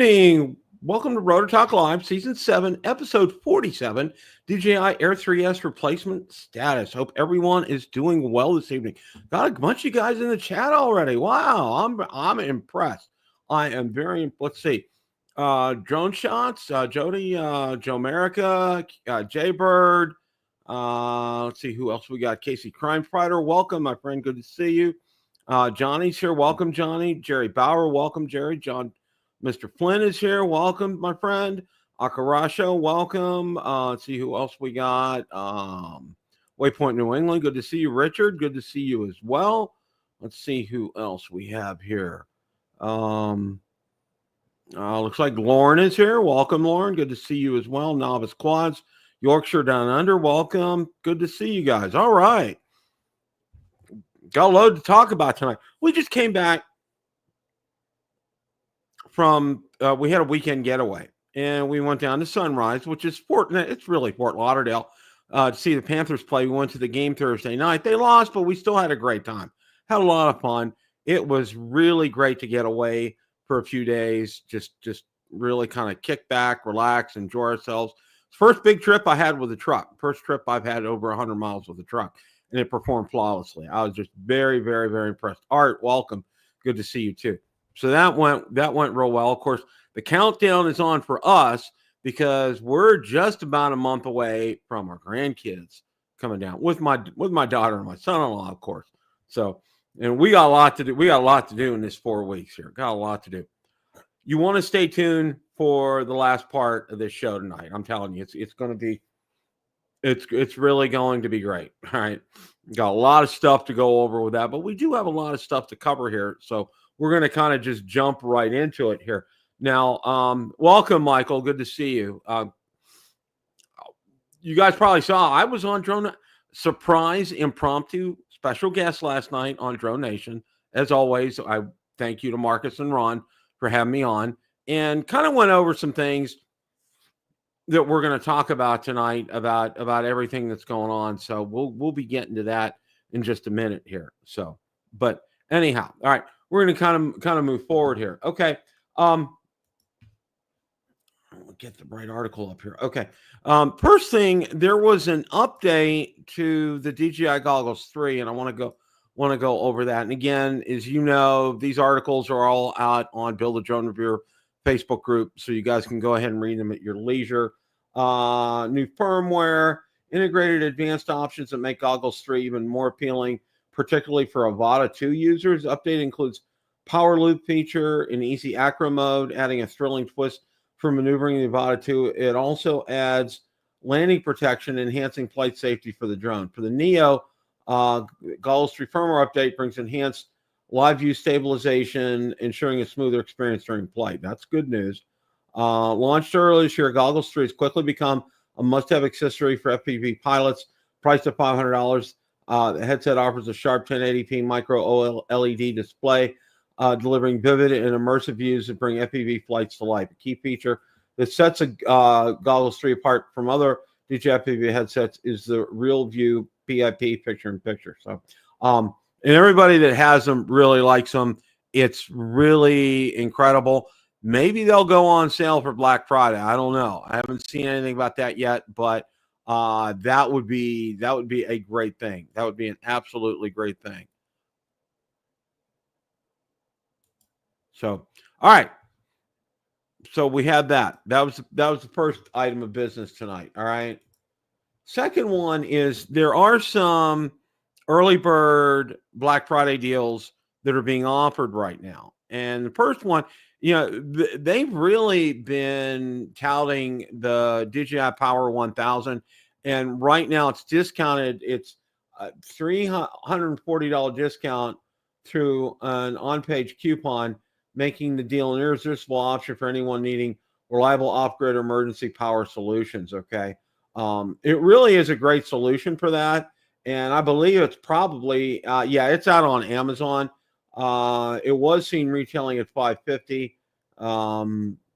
evening. Welcome to Rotor Talk Live, Season 7, Episode 47, DJI Air 3S replacement status. Hope everyone is doing well this evening. Got a bunch of guys in the chat already. Wow, I'm impressed. I am very, let's see. Drone Shots, Jody, Joe America, Jaybird. Let's see who else we got. Casey Crime Fighter, welcome, my friend. Good to see you. Johnny's here. Welcome, Johnny. Jerry Bauer, welcome, Jerry. John, Mr. Flynn is here. Welcome, my friend. Akarasho, welcome. Let's see who else we got. Waypoint New England, good to see you. Richard, good to see you as well. Let's see who else we have here. Looks like Lauren is here. Welcome, Lauren. Good to see you as well. Novice Quads, Yorkshire Down Under, welcome. Good to see you guys. All right. Got a load to talk about tonight. We just came back from, we had a weekend getaway, and we went down to Sunrise, which is it's really Fort Lauderdale, to see the Panthers play. We went to the game Thursday night. They lost, but we still had a great time. Had a lot of fun. It was really great to get away for a few days, just really kind of kick back, relax, enjoy ourselves. First big trip I had with a truck. First trip I've had over 100 miles with a truck, and it performed flawlessly. I was just very, very, very impressed. Art, welcome. Good to see you too. So that went real well. Of course, the countdown is on for us because we're just about a month away from our grandkids coming down with my daughter and my son-in-law, of course. So, and we got a lot to do. We got a lot to do in this 4 weeks here. Got a lot to do. You want to stay tuned for the last part of this show tonight. I'm telling you, it's going to be, it's really going to be great. All right. Got a lot of stuff to go over with that, but we do have a lot of stuff to cover here. So we're going to kind of just jump right into it here. Now, welcome, Michael. Good to see you. You guys probably saw I was on Drone Surprise Impromptu special guest last night on Drone Nation. As always, I thank you to Marcus and Ron for having me on, and kind of went over some things that we're going to talk about tonight about everything that's going on. So we'll be getting to that in just a minute here. So, but anyhow, all right. We're going to kind of move forward here. Okay. I'll get the right article up here. Okay. First thing, there was an update to the DJI Goggles 3, and I want to go over that. And again, as you know, these articles are all out on Build a Drone Reviewer Facebook group, so you guys can go ahead and read them at your leisure. New firmware, integrated advanced options that make Goggles 3 even more appealing, particularly for Avata 2 users. Update includes power loop feature in easy acro mode, adding a thrilling twist for maneuvering the Avata 2. It also adds landing protection, enhancing flight safety for the drone. For the Neo, Goggles 3 firmware update brings enhanced live view stabilization, ensuring a smoother experience during flight. That's good news. Launched earlier this year, Goggles 3 has quickly become a must-have accessory for FPV pilots, priced at $500. The headset offers a sharp 1080p micro OLED display, delivering vivid and immersive views that bring FPV flights to life. A key feature that sets Goggles 3 apart from other DJI FPV headsets is the Real View PIP picture-in-picture. So, and everybody that has them really likes them. It's really incredible. Maybe they'll go on sale for Black Friday. I don't know. I haven't seen anything about that yet, but that would be a great thing. That would be an absolutely great thing. So, all right. So we had that. That was the first item of business tonight. All right. Second one is there are some early bird Black Friday deals that are being offered right now. And the first one, you know, they've really been touting the DJI Power 1000, and right now it's discounted. It's a $340 discount through an on-page coupon, making the deal an irresistible option for anyone needing reliable off-grid emergency power solutions. Okay, it really is a great solution for that, and I believe it's probably it's out on Amazon. It was seen retailing at $550.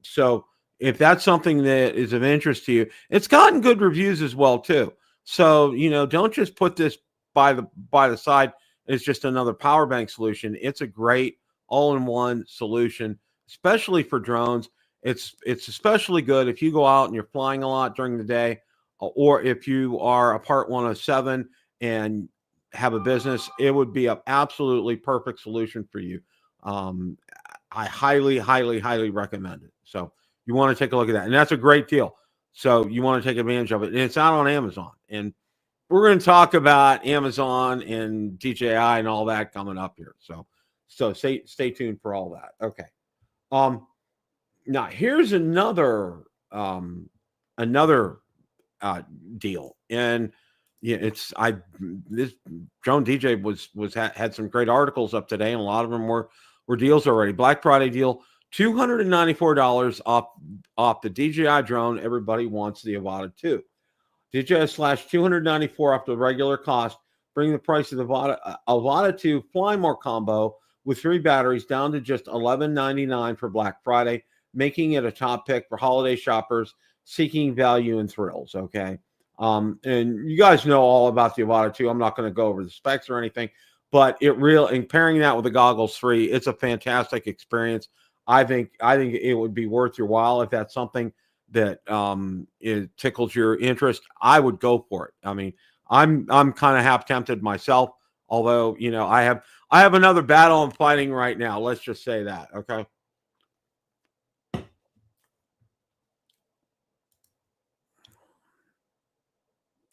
So if that's something that is of interest to you, it's gotten good reviews as well too. So, you know, don't just put this by the side as just another power bank solution. It's a great all-in-one solution, especially for drones. It's especially good if you go out and you're flying a lot during the day, or if you are a Part 107 and have a business. It would be an absolutely perfect solution for you. I highly, highly, highly recommend it. So you want to take a look at that, and that's a great deal. So you want to take advantage of it, and it's out on Amazon. And we're going to talk about Amazon and DJI and all that coming up here. So stay tuned for all that. Okay. Now here's another deal, and yeah, this drone DJ had some great articles up today, and a lot of them were deals already. Black Friday deal, $294 off the DJI drone. Everybody wants the Avata 2. DJI slash $294 off the regular cost, bringing the price of the Avata 2 Fly More combo with 3 batteries down to just $11.99 for Black Friday, making it a top pick for holiday shoppers seeking value and thrills. Okay. And you guys know all about the Avata 2. I'm not going to go over the specs or anything, but and pairing that with the Goggles 3, it's a fantastic experience. I think it would be worth your while if that's something that it tickles your interest. I would go for it. I mean, I'm kind of half tempted myself, although, you know, I have another battle I'm fighting right now. Let's just say that. Okay.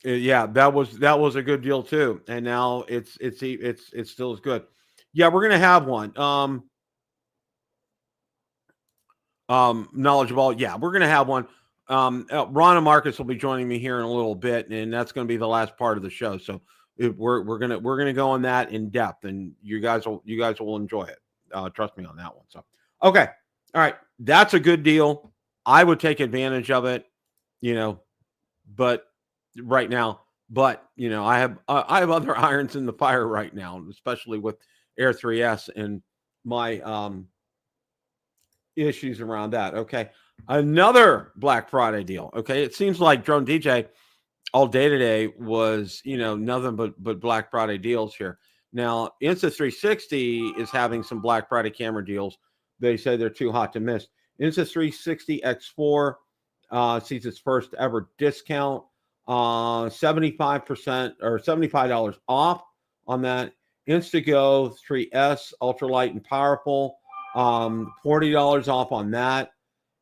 Yeah, that was a good deal too, and now it's still as good. Yeah, we're gonna have one. Knowledge of all. Yeah, we're gonna have one. Ron and Marcus will be joining me here in a little bit, and that's gonna be the last part of the show. So we're gonna go on that in depth, and you guys will enjoy it. Trust me on that one. So okay, all right, that's a good deal. I would take advantage of it, you know, but right now, you know, I have other irons in the fire right now, especially with Air 3S and my issues around that. Okay, another Black Friday deal. Okay, it seems like Drone DJ all day today was, you know, nothing but Black Friday deals here. Now Insta360 is having some Black Friday camera deals. They say they're too hot to miss. Insta360 X4 sees its first ever discount. 75% or $75 off on that. Instago 3S ultralight and powerful, $40 off on that.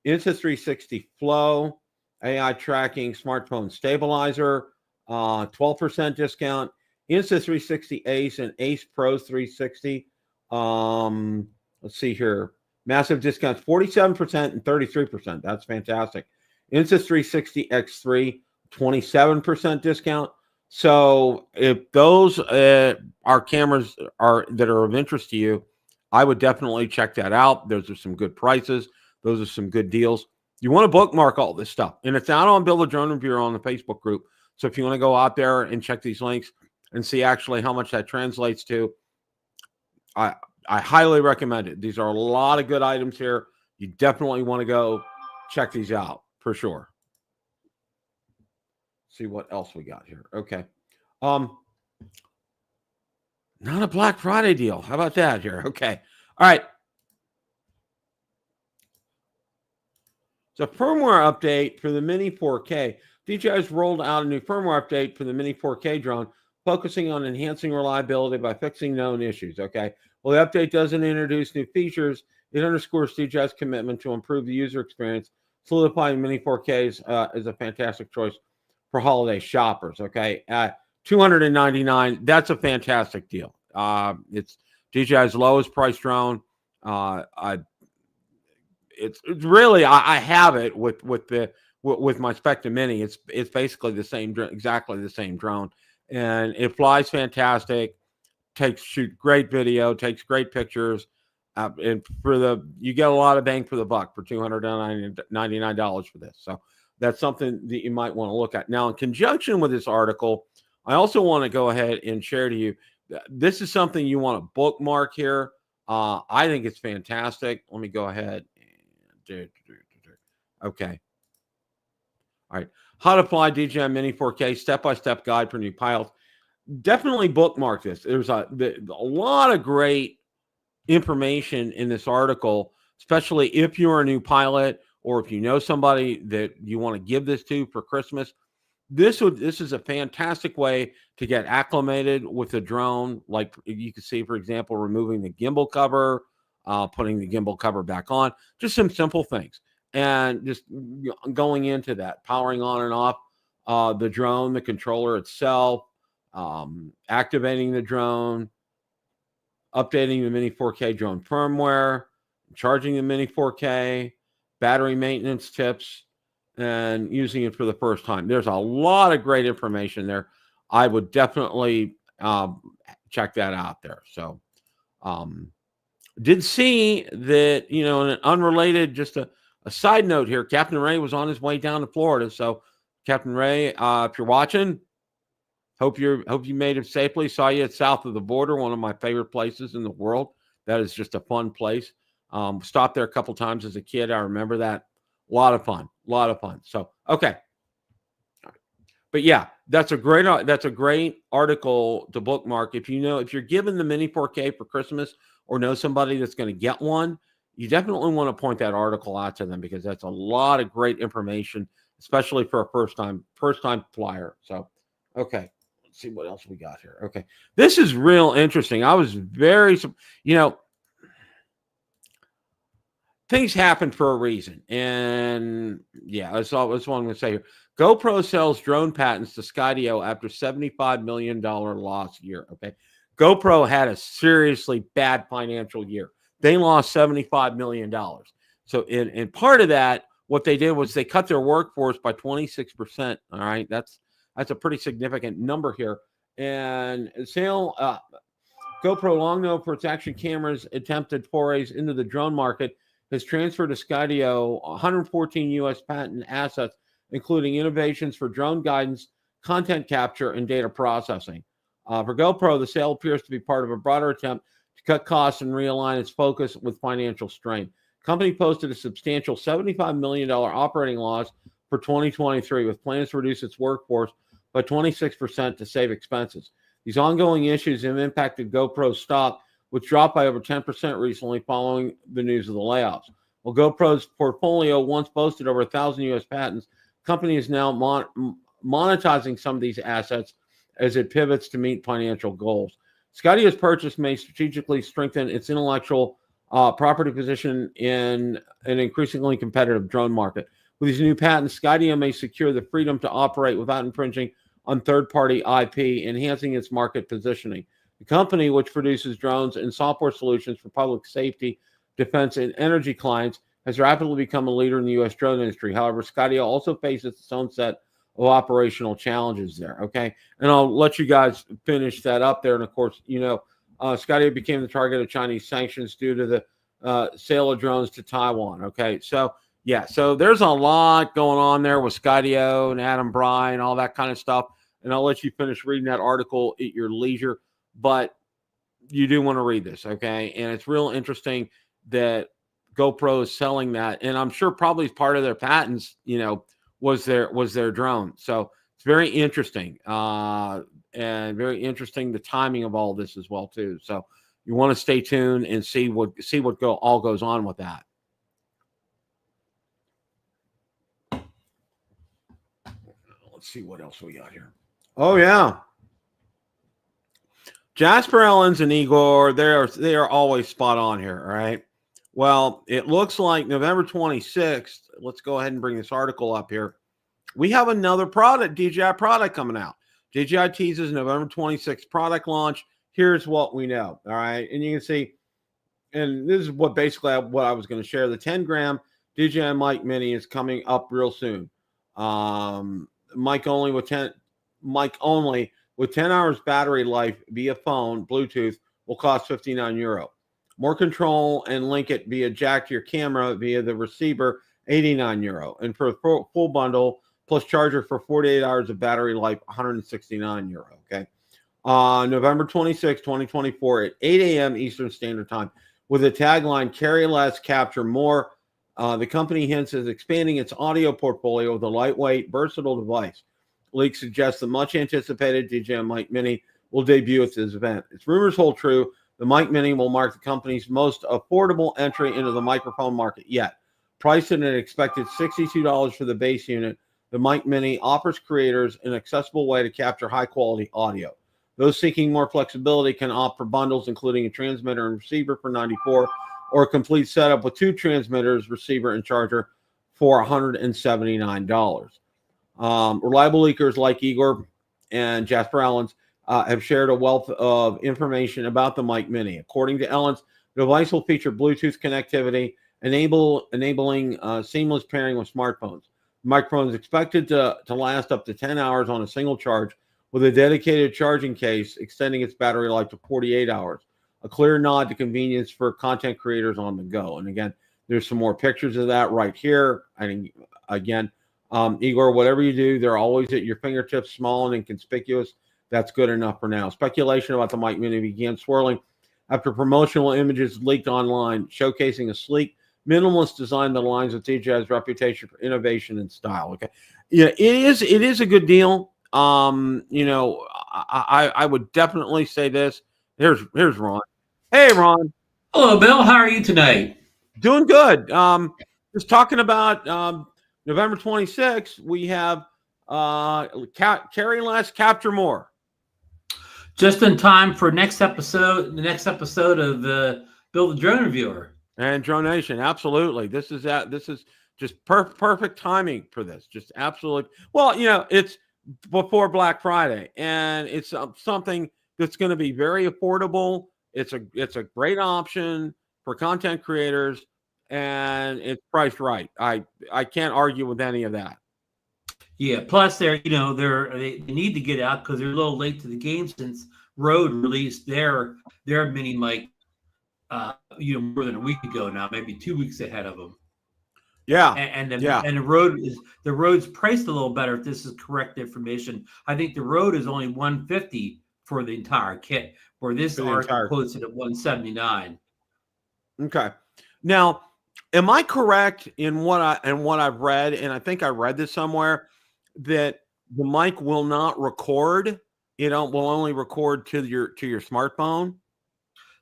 Insta360 Flow AI tracking smartphone stabilizer, 12% discount. Insta360 Ace and Ace Pro 360. Let's see here, massive discounts, 47% and 33%. That's fantastic. Insta360 X3, 27% discount. So if those are cameras that are of interest to you, I would definitely check that out. Those are some good prices. Those are some good deals. You want to bookmark all this stuff, and it's out on Build a Drone Reviewer on the Facebook group. So if you want to go out there and check these links and see actually how much that translates to, I highly recommend it. These are a lot of good items here. You definitely want to go check these out for sure. See what else we got here. Okay. Not a Black Friday deal. How about that here? Okay. All right. So firmware update for the Mini 4K. DJI's rolled out a new firmware update for the Mini 4K drone, focusing on enhancing reliability by fixing known issues. Okay. Well, the update doesn't introduce new features. It underscores DJI's commitment to improve the user experience, solidifying Mini 4Ks as a fantastic choice for holiday shoppers. Okay. $299. That's a fantastic deal. It's DJI's lowest price drone. It's really, I have it with my Spectre Mini. It's basically the same, exactly the same drone, and it flies fantastic. Shoots great video, takes great pictures, and you get a lot of bang for the buck for $299 for this. So that's something that you might want to look at. Now, in conjunction with this article, I also want to go ahead and share to you. This is something you want to bookmark here. I think it's fantastic. Let me go ahead. Okay. All right. How to fly DJI Mini 4K step-by-step guide for new pilots. Definitely bookmark this. There's a lot of great information in this article, especially if you're a new pilot or if you know somebody that you want to give this to for Christmas, this is a fantastic way to get acclimated with the drone. Like you can see, for example, removing the gimbal cover, putting the gimbal cover back on, just some simple things. And just going into that, powering on and off the drone, the controller itself, activating the drone, updating the Mini 4K drone firmware, charging the Mini 4K, battery maintenance tips, and using it for the first time. There's a lot of great information there. I would definitely check that out there. So did see that, in an unrelated, just a side note here, Captain Ray was on his way down to Florida. So Captain Ray, if you're watching, hope you made it safely. Saw you at south of the border, one of my favorite places in the world. That is just a fun place. Stopped there a couple times as a kid. I remember that. A lot of fun. So, okay. But yeah, that's a great article to bookmark. If you're given the Mini 4K for Christmas or know somebody that's going to get one, you definitely want to point that article out to them, because that's a lot of great information, especially for a first time flyer. So, okay. Let's see what else we got here. Okay. This is real interesting. I was very, things happen for a reason. And yeah, that's what I'm going to say here. GoPro sells drone patents to Skydio after $75 million loss year. Okay. GoPro had a seriously bad financial year. They lost $75 million. So in part of that, what they did was they cut their workforce by 26%. All right. That's a pretty significant number here. And GoPro, long known for its action cameras, attempted forays into the drone market, has transferred to Skydio 114 U.S. patent assets, including innovations for drone guidance, content capture, and data processing. For GoPro, the sale appears to be part of a broader attempt to cut costs and realign its focus with financial strain. The company posted a substantial $75 million operating loss for 2023, with plans to reduce its workforce by 26% to save expenses. These ongoing issues have impacted GoPro's stock, which dropped by over 10% recently following the news of the layoffs. While GoPro's portfolio once boasted over 1,000 U.S. patents, the company is now monetizing some of these assets as it pivots to meet financial goals. Skydio's purchase may strategically strengthen its intellectual property position in an increasingly competitive drone market. With these new patents, Skydio may secure the freedom to operate without infringing on third-party IP, enhancing its market positioning. The company, which produces drones and software solutions for public safety, defense, and energy clients, has rapidly become a leader in the U.S. drone industry. However, Skydio also faces its own set of operational challenges there, okay? And I'll let you guys finish that up there. And, of course, Skydio became the target of Chinese sanctions due to the sale of drones to Taiwan, okay? So, yeah, so there's a lot going on there with Skydio and Adam Bryan, all that kind of stuff. And I'll let you finish reading that article at your leisure. But you do want to read this, okay? And it's real interesting that GoPro is selling that. And I'm sure probably part of their patents, was their drone. So it's very interesting. And very interesting the timing of all this as well, too. So you want to stay tuned and see what all goes on with that. Let's see what else we got here. Oh, yeah. Jasper Ellens and Igor, they are always spot on here, all right? Well, it looks like November 26th. Let's go ahead and bring this article up here. We have another DJI product coming out. DJI teases November 26th product launch. Here's what we know, all right? And you can see, and this is what I was going to share. The 10-gram DJI Mic Mini is coming up real soon. Mic only with 10 hours battery life via phone, Bluetooth, will cost €59. More control and link it via jack to your camera via the receiver, €89. And for a full bundle plus charger for 48 hours of battery life, €169. Okay. November 26, 2024 at 8 a.m. Eastern Standard Time with the tagline, carry less, capture more. The company hints at expanding its audio portfolio with a lightweight, versatile device. Leaks suggest the much-anticipated DJI Mic Mini will debut at this event. Its rumors hold true. The Mic Mini will mark the company's most affordable entry into the microphone market yet. Priced at an expected $62 for the base unit, the Mic Mini offers creators an accessible way to capture high-quality audio. Those seeking more flexibility can opt for bundles, including a transmitter and receiver for $94, or a complete setup with 2 transmitters, receiver, and charger for $179. Reliable leakers like Igor and Jasper Ellens have shared a wealth of information about the Mic Mini. According to Ellens, the device will feature Bluetooth connectivity, enabling seamless pairing with smartphones. The microphone is expected to last up to 10 hours on a single charge, with a dedicated charging case extending its battery life to 48 hours. A clear nod to convenience for content creators on the go. And again, there's some more pictures of that right here. And again, Igor, whatever you do, they're always at your fingertips, small and inconspicuous. That's good enough for now. Speculation about the Mic Mini began swirling after promotional images leaked online showcasing a sleek, minimalist design that aligns with DJI's reputation for innovation and style. Okay, yeah, it is a good deal. You know, I would definitely say this. Here's Ron. Hey, Ron. Hello, Bill. How are you tonight? Doing good. Just talking about November 26th. We have carry less, capture more. Just in time for the next episode of Bill the Drone Reviewer and Drone Nation. Absolutely. This is just perfect timing for this. Just absolutely. Well, you know, it's before Black Friday, and it's something that's going to be very affordable. It's a great option for content creators, and it's priced right. I can't argue with any of that. Yeah. Plus, they need to get out because they're a little late to the game since Rode released their mini mic, more than a week ago now, maybe 2 weeks ahead of them. Yeah. And the Rode's priced a little better if this is correct information. I think the Rode is only $150 for the entire kit, where this article quotes it at $179. Okay. Now, am I correct in what I've read, and I think I read this somewhere, that the mic will not record? Will only record to your smartphone?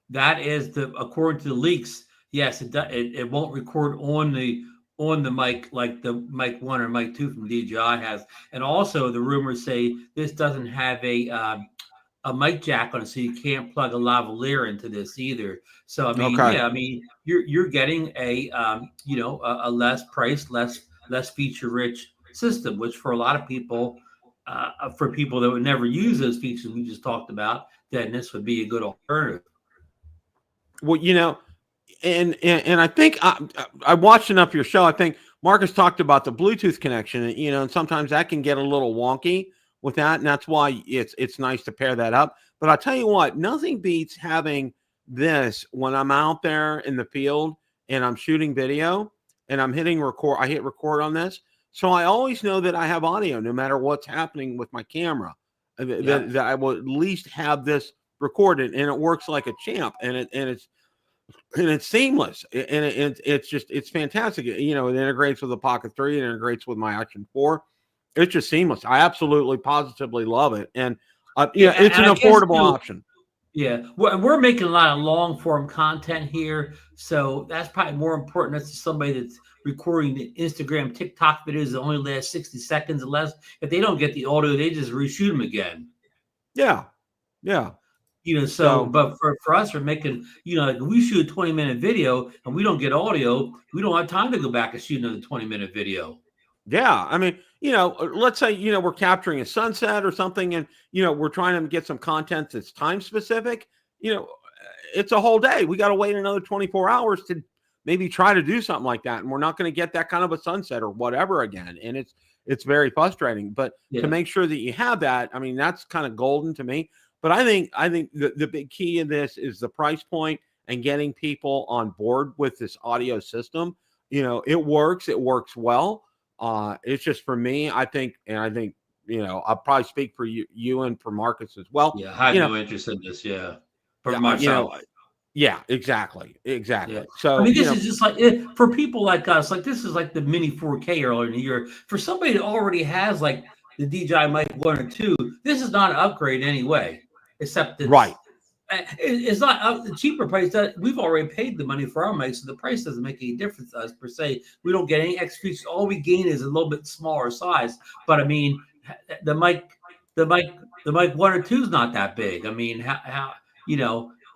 That is according to the leaks. Yes, it won't record on the mic like the Mic 1 or Mic 2 from DJI has. And also the rumors say this doesn't have a mic jack on it, so you can't plug a lavalier into this either. So I mean, okay. Yeah, I mean you're getting a less priced, less feature rich system, which for a lot of people, for people that would never use those features we just talked about, then this would be a good alternative. Well, and I think I watched enough of your show. I think Marcus talked about the Bluetooth connection, and sometimes that can get a little wonky with that, and that's why it's nice to pair that up. But I'll tell you what, nothing beats having this when I'm out there in the field and I'm shooting video and I'm hitting record. I hit record on this, so I always know that I have audio no matter what's happening with my camera. Yeah. That I will at least have this recorded, and it works like a champ, and it's seamless, and it's fantastic. It integrates with the Pocket 3, it integrates with my Action 4. It's just seamless. I absolutely, positively love it, and it's an affordable option. Yeah, we're making a lot of long form content here, so that's probably more important. That's somebody that's recording the Instagram, TikTok videos that only last 60 seconds or less. If they don't get the audio, they just reshoot them again. Yeah. But for us, we're making, like we shoot a 20-minute video and we don't get audio, we don't have time to go back and shoot another 20-minute video. Yeah. I mean, let's say, we're capturing a sunset or something, and, we're trying to get some content that's time specific. It's a whole day. We got to wait another 24 hours to maybe try to do something like that. And we're not going to get that kind of a sunset or whatever again. And it's very frustrating, but to make sure that you have that, I mean, that's kind of golden to me. But I think the big key in this is the price point and getting people on board with this audio system. It works well. It's just for me, I think, I'll probably speak for you and for Marcus as well. Yeah, I have no interest in this. Yeah, for myself. Yeah, exactly. Yeah. So I mean, this is just like for people like us. Like this is like the Mini 4K earlier in the year. For somebody that already has like the DJI Mic 1 or 2, this is not an upgrade anyway. Except that right. It's not the cheaper price. That we've already paid the money for our mic, so the price doesn't make any difference to us per se. We don't get any extra features. All we gain is a little bit smaller size. But I mean, the mic, the mic, the mic 1 or 2 is not that big. I mean, how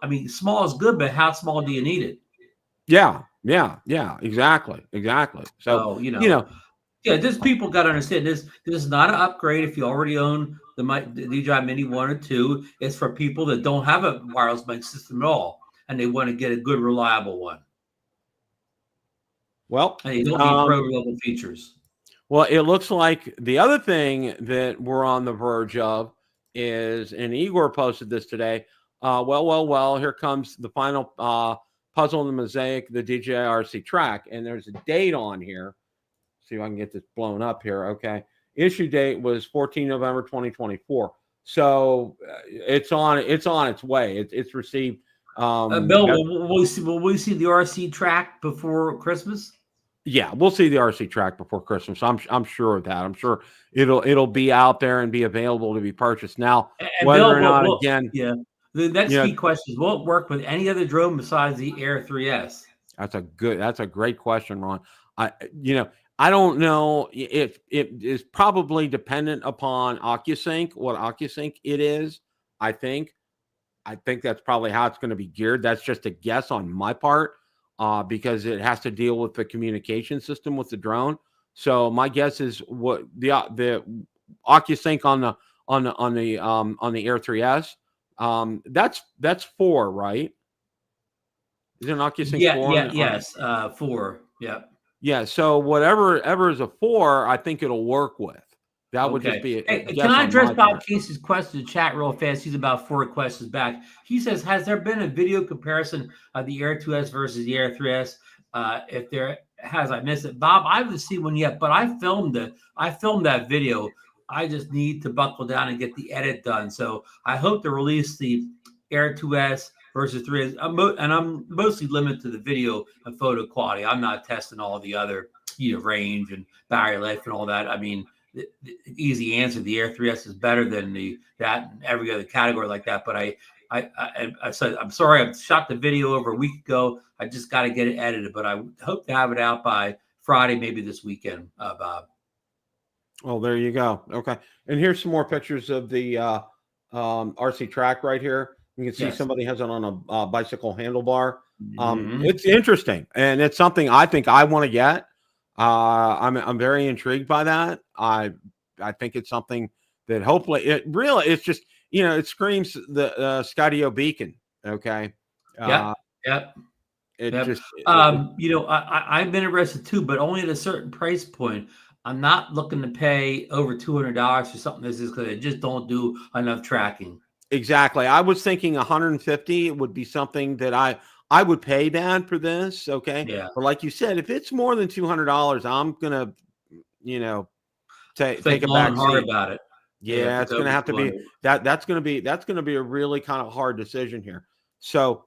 I mean, small is good, but how small do you need it? Yeah, exactly. So, So you know, yeah, just people got to understand this. This is not an upgrade if you already own the DJI Mini 1 or 2. It's for people that don't have a wireless mic system at all, and they want to get a good, reliable one. well, And you don't need pro level features. well, it looks like the other thing that we're on the verge of is, and Igor posted this today. Well, here comes the final puzzle in the mosaic, the DJI RC Track, and there's a date on here. See if I can get this blown up here. Okay, issue date was 14 November 2024. So it's on its way. It's received. Bill, will we see the RC Track before Christmas? Yeah, we'll see the RC Track before Christmas. I'm sure of that. I'm sure it'll be out there and be available to be purchased. Now, and whether Bill, or not, again, yeah, the next key question is: will it work with any other drone besides the Air 3S? That's a great question, Ron. I don't know if it is probably dependent upon OcuSync, what OcuSync it is. I think that's probably how it's going to be geared. That's just a guess on my part, because it has to deal with the communication system with the drone. So my guess is what the OcuSync on the Air 3S. That's 4, right? Is it an OcuSync 4? Yes, 4. Yeah. Yeah, so whatever is a 4, I think it'll work with. That would just be a can I address Bob Casey's question in the chat real fast? He's about 4 questions back. He says, has there been a video comparison of the Air 2S versus the Air 3S? If there has, I missed it. Bob, I haven't seen one yet, but I filmed it. I filmed that video. I just need to buckle down and get the edit done. So I hope to release the Air 2S versus 3S. I'm mostly limited to the video and photo quality. I'm not testing all the other, range and battery life and all that. I mean, the easy answer: the Air 3S is better than that and every other category like that. But I said, I'm sorry, I shot the video over a week ago. I just got to get it edited, but I hope to have it out by Friday, maybe this weekend, Bob. Well, there you go. Okay, and here's some more pictures of the RC Track right here. You can see somebody has it on a bicycle handlebar. It's interesting, and it's something I think I want to get. I'm very intrigued by that. I think it's something that hopefully it's just, it screams the Skydio beacon. Okay. Yep. Just, I've been interested too, but only at a certain price point. I'm not looking to pay over $200 for something this is because I just don't do enough tracking. Exactly. I was thinking 150 would be something that I would pay that for this. Okay. Yeah. But like you said, if it's more than $200, I'm gonna, take a back seat about it. Yeah, it's gonna have to be that's gonna be a really kind of hard decision here. So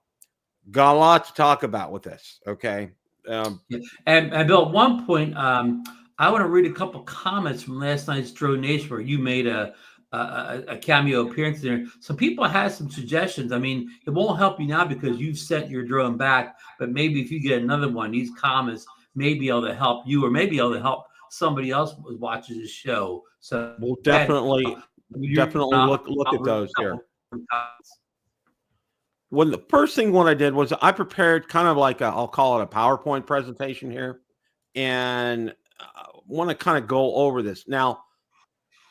got a lot to talk about with this. Okay. And Bill, at one point, I want to read a couple comments from last night's Drone Nation where you made a cameo appearance there. Some people had some suggestions. I mean, it won't help you now because you've sent your drone back, but maybe if you get another one, these comments may be able to help you, or maybe able to help somebody else who watches this show. So we'll definitely look at those here. The first thing what I did was I prepared kind of like I'll call it a PowerPoint presentation here, and want to kind of go over this. Now,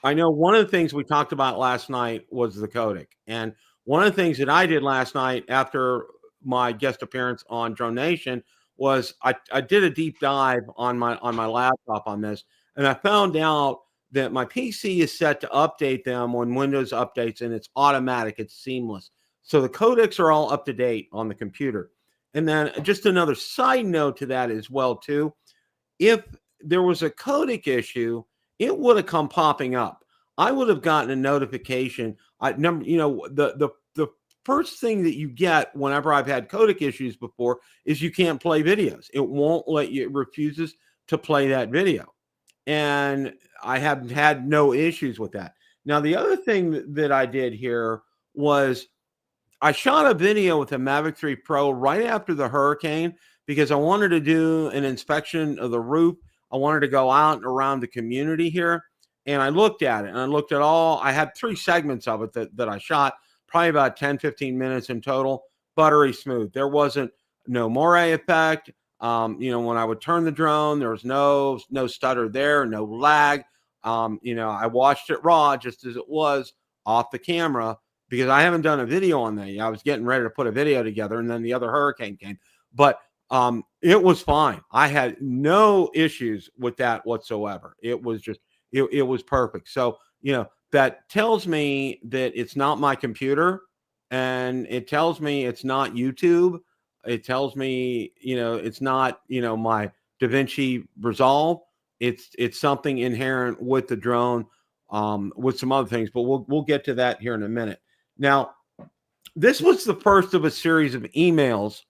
I know one of the things we talked about last night was the codec. And one of the things that I did last night after my guest appearance on Drone Nation was I did a deep dive on my laptop on this. And I found out that my PC is set to update them when Windows updates, and it's automatic. It's seamless. So the codecs are all up to date on the computer. And then just another side note to that as well, too. If there was a codec issue, it would have come popping up. I would have gotten a notification. The first thing that you get whenever I've had codec issues before is you can't play videos. It won't let you. It refuses to play that video. And I have had no issues with that. Now, the other thing that I did here was I shot a video with the Mavic 3 Pro right after the hurricane because I wanted to do an inspection of the roof. I wanted to go out and around the community here. And I looked at it, and I looked at I had 3 segments of it that I shot, probably about 10, 15 minutes in total, buttery smooth. There wasn't no moire effect. When I would turn the drone, there was no stutter there, no lag. I watched it raw just as it was off the camera because I haven't done a video on that. I was getting ready to put a video together, and then the other hurricane came. But it was fine. I had no issues with that whatsoever. It was just, it was perfect. So, that tells me that it's not my computer, and it tells me it's not YouTube. It tells me, it's not, my DaVinci Resolve. It's something inherent with the drone, with some other things, but we'll get to that here in a minute. Now, this was the first of a series of emails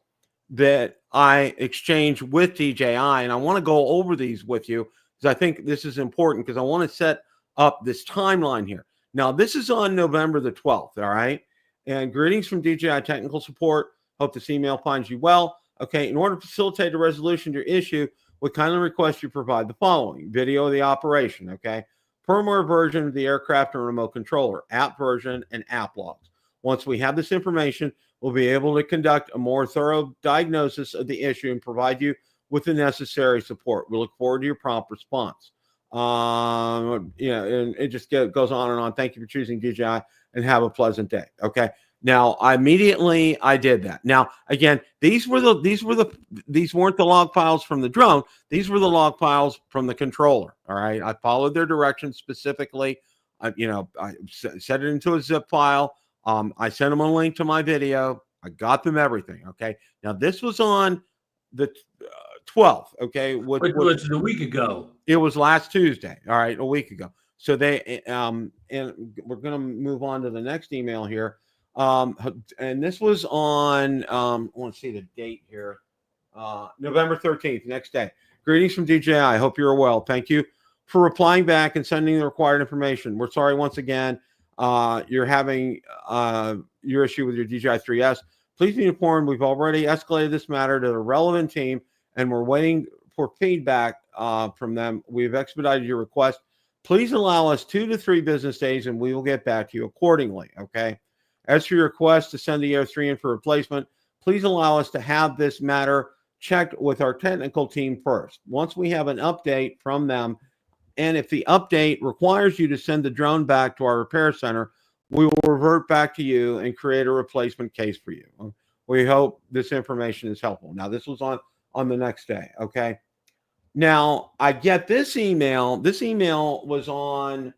that I exchanged with DJI, and I want to go over these with you because I think this is important because I want to set up this timeline here. Now, this is on November the 12th, all right? And greetings from DJI Technical Support. Hope this email finds you well. Okay, in order to facilitate a resolution to your issue, we kindly request you provide the following: video of the operation, okay? Firmware version of the aircraft and remote controller, app version, and app logs. Once we have this information, we'll be able to conduct a more thorough diagnosis of the issue and provide you with the necessary support. We look forward to your prompt response. And it just goes on and on. Thank you for choosing DJI, and have a pleasant day. Okay. Now, I did that. Now, again, these weren't the log files from the drone. These were the log files from the controller. All right. I followed their directions specifically. I set it into a zip file. I sent them a link to my video. I got them everything. Okay. Now, this was on the 12th. Okay. Which was a week ago. It was last Tuesday. All right. A week ago. So and we're going to move on to the next email here. And this was on, I want to see the date here. November 13th, next day. Greetings from DJI. Hope you're well. Thank you for replying back and sending the required information. We're sorry once again. You're having your issue with your DJI 3S. Please be informed we've already escalated this matter to the relevant team, and we're waiting for feedback from them. We've expedited your request. Please allow us 2 to 3 business days, and we will get back to you accordingly. Okay. As for your request to send the Air 3 in for replacement, please allow us to have this matter checked with our technical team first. Once we have an update from them, and if the update requires you to send the drone back to our repair center, we will revert back to you and create a replacement case for you. We hope this information is helpful. Now, this was on the next day, okay? Now, I get this email. This email was on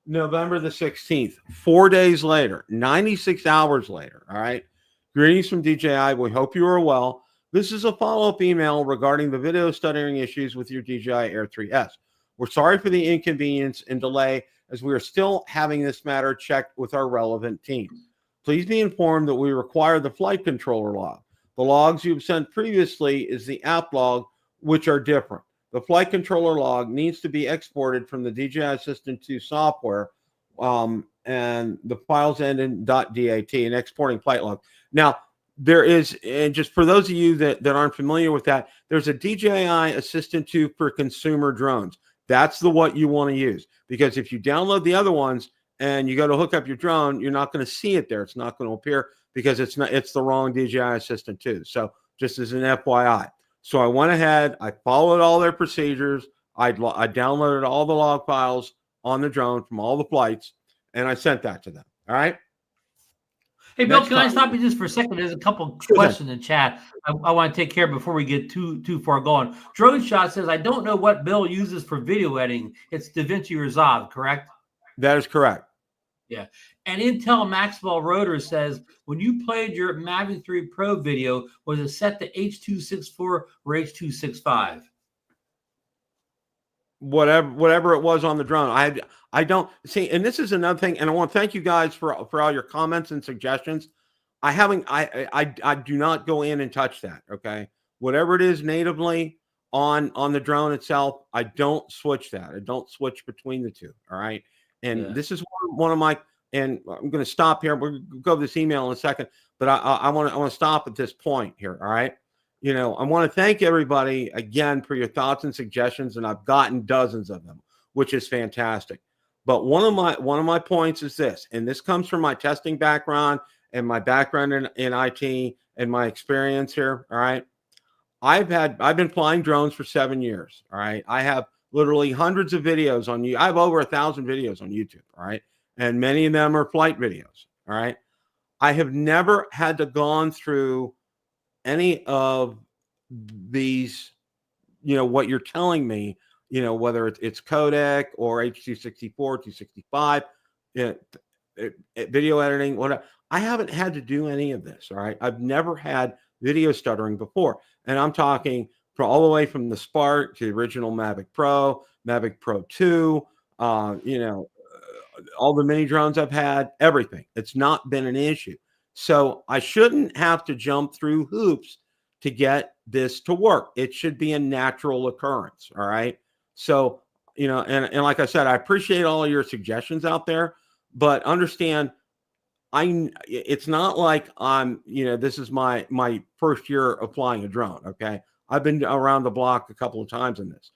November the 16th, 4 days later, 96 hours later, all right? Greetings from DJI. We hope you are well. This is a follow-up email regarding the video stuttering issues with your DJI Air 3S. We're sorry for the inconvenience and delay, as we are still having this matter checked with our relevant team. Please be informed that we require the flight controller log. The logs you've sent previously is the app log, which are different. The flight controller log needs to be exported from the DJI Assistant 2 software, and the files end in .dat, and exporting flight log. Now, there is, and just for those of you that aren't familiar with that, there's a DJI Assistant 2 for consumer drones. That's what you want to use, because if you download the other ones and you go to hook up your drone, you're not going to see it there. It's not going to appear because it's the wrong DJI Assistant 2. So just as an FYI. So I went ahead, I followed all their procedures. I downloaded all the log files on the drone from all the flights, and I sent that to them. All right. Hey, Bill, can I stop you just for a second? There's a couple questions in chat I want to take care of before we get too far going. Drone Shot says, I don't know what Bill uses for video editing. It's DaVinci Resolve, correct? That is correct. Yeah. And Intel Maxwell Rotor says, when you played your Mavic 3 Pro video, was it set to H.264 or H.265? Whatever it was on the drone. I don't see, and this is another thing, and I want to thank you guys for all your comments and suggestions. I do not go in and touch that. Okay. Whatever it is natively on the drone itself, I don't switch that. I don't switch between the two. All right. And this is one of my, and I'm going to stop here. We'll go over this email in a second, but I want to stop at this point here. All right. I want to thank everybody again for your thoughts and suggestions, and I've gotten dozens of them, which is fantastic. But one of my points is this, and this comes from my testing background and my background in IT and my experience here. All right. I've been flying drones for 7 years. All right. I have literally hundreds of videos on you. I have over 1,000 videos on YouTube. All right. And many of them are flight videos. All right. I have never had to gone through any of these, what you're telling me, whether it's codec or H264, 265, video editing, whatever. I haven't had to do any of this. All right. I've never had video stuttering before. And I'm talking all the way from the Spark to the original Mavic Pro, Mavic Pro 2, all the mini drones I've had, everything. It's not been an issue. So I shouldn't have to jump through hoops to get this to work. It should be a natural occurrence. All right. So, and like I said, I appreciate all your suggestions out there, but understand it's not like this is my first year of flying a drone. Okay. I've been around the block a couple of times in this,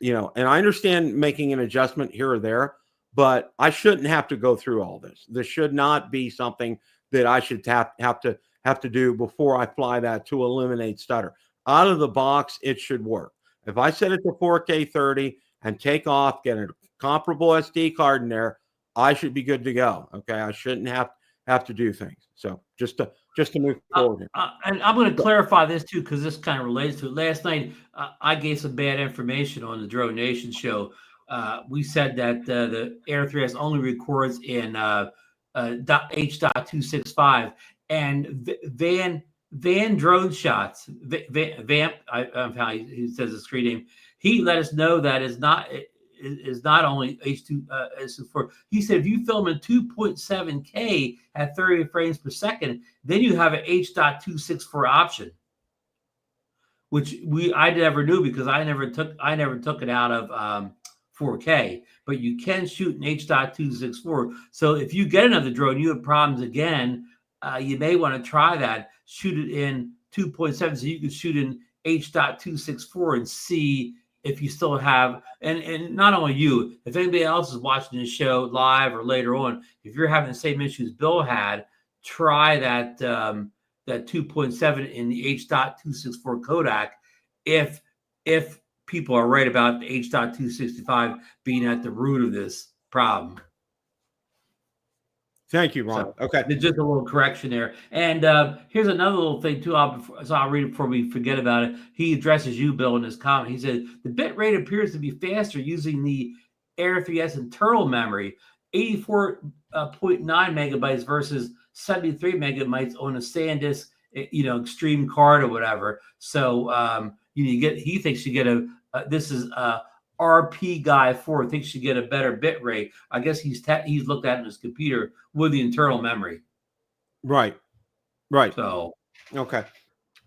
and I understand making an adjustment here or there, but I shouldn't have to go through all this. This should not be something that I should have to do before I fly that to eliminate stutter. Out of the box, it should work. If I set it to 4K 30 and take off, get a comparable SD card in there, I should be good to go. Okay, I shouldn't have to do things. So just to move forward here. And I'm going to clarify this too, because this kind of relates to it. Last night, I gave some bad information on the Drone Nation show. We said that the Air 3S only records in H.265, and Van Drone Shots, Vamp, how he says the screen name. He let us know that is not only H2. He said if you film in 2.7K at 30 frames per second, then you have an H.264 option, which I never knew because I never took it out of 4K. But you can shoot in H.264. So if you get another drone, you have problems again. You may want to try that. Shoot it in 2.7, so you can shoot in H.264 and see if you still have, and not only you, if anybody else is watching the show live or later on, if you're having the same issues Bill had, try that 2.7 in the H.264 Kodak. If people are right about the H.265 being at the root of this problem. Thank you, Ron. So, okay. Just a little correction there. And here's another little thing, too. I'll read it before we forget about it. He addresses you, Bill, in his comment. He said, the bit rate appears to be faster using the Air 3S internal memory, 84.9 megabytes versus 73 megabytes on a SanDisk, extreme card or whatever. So he thinks you get this is RP guy 4 thinks you get a better bit rate. I guess he's looked at it in his computer with the internal memory. Right. So okay,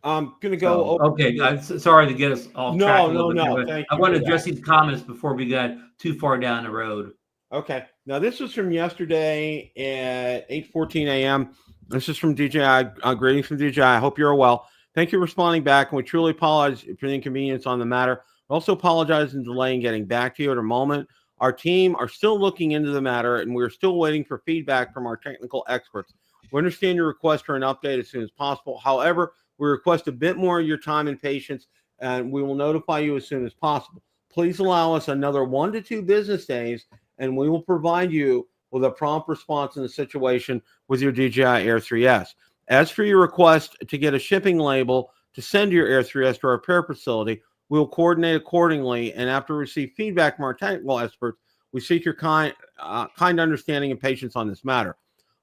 I'm gonna go. Okay, I'm sorry to get us off track. No. Thank you. I want to address these comments before we got too far down the road. Okay. Now this was from yesterday at 8:14 a.m. This is from DJI. Greetings from DJI. I hope you're well. Thank you for responding back, and we truly apologize for the inconvenience on the matter. Also apologize in delaying getting back to you at a moment. Our team are still looking into the matter, and we're still waiting for feedback from our technical experts. We understand your request for an update as soon as possible. However, we request a bit more of your time and patience, and we will notify you as soon as possible. Please allow us another 1 to 2 business days, and we will provide you with a prompt response in the situation with your DJI Air 3S. As for your request to get a shipping label to send your Air 3S to our repair facility, we will coordinate accordingly, and after we receive feedback from our technical experts, we seek your kind understanding and patience on this matter.